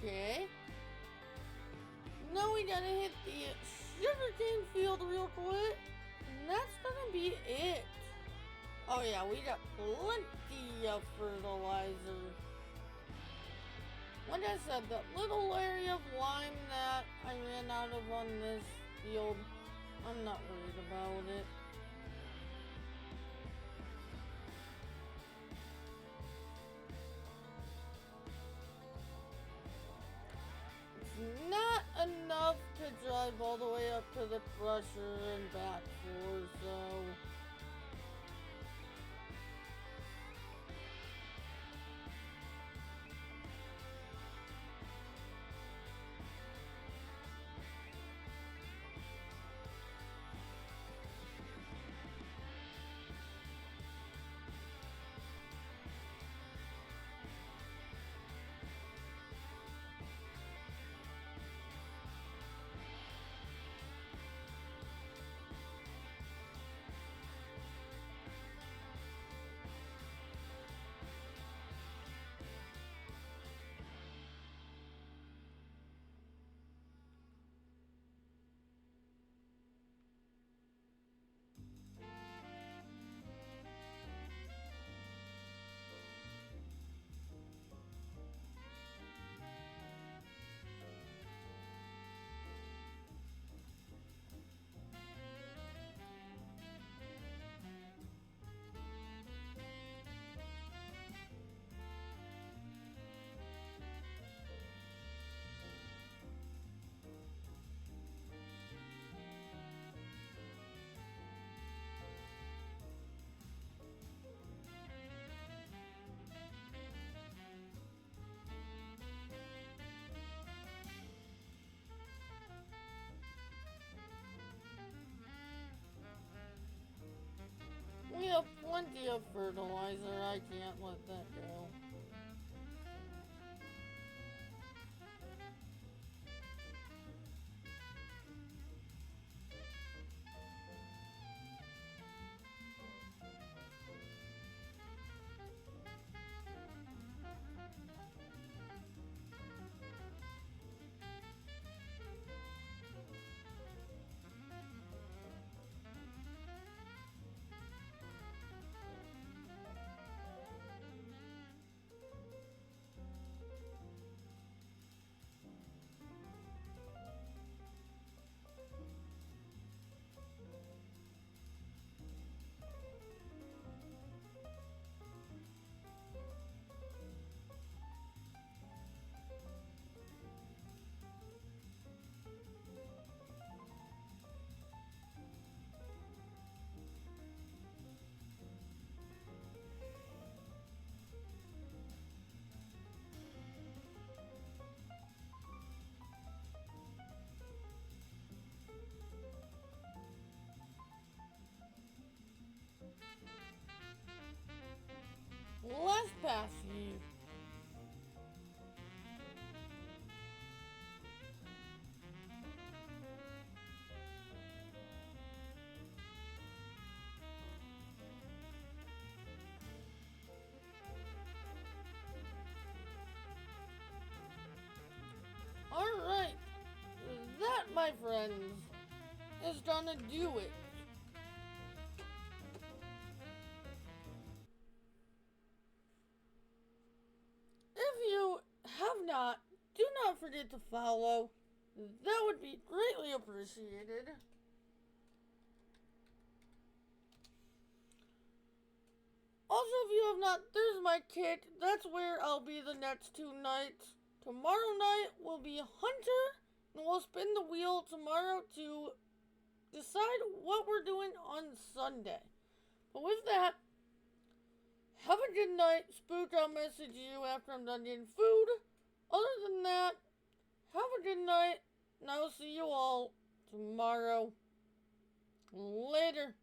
Okay. Now we gotta hit the sugarcane field real quick. And that's gonna be it. Oh yeah, we got plenty of fertilizer. Like I said, that little area of lime that I ran out of on this field, I'm not worried about it. Not enough to drive all the way up to the crusher and back for, so... plenty of fertilizer. I can't let that go. Last pass you. Alright, that, my friends, is gonna do it. If you have not, do not forget to follow. That would be greatly appreciated. Also, if you have not, there's my kit. That's where I'll be the next 2 nights. Tomorrow night will be Hunter, and we'll spin the wheel tomorrow to decide what we're doing on Sunday. But with that, have a good night. Spook, I'll message you after I'm done getting food. Other than that, have a good night, and I will see you all tomorrow. Later.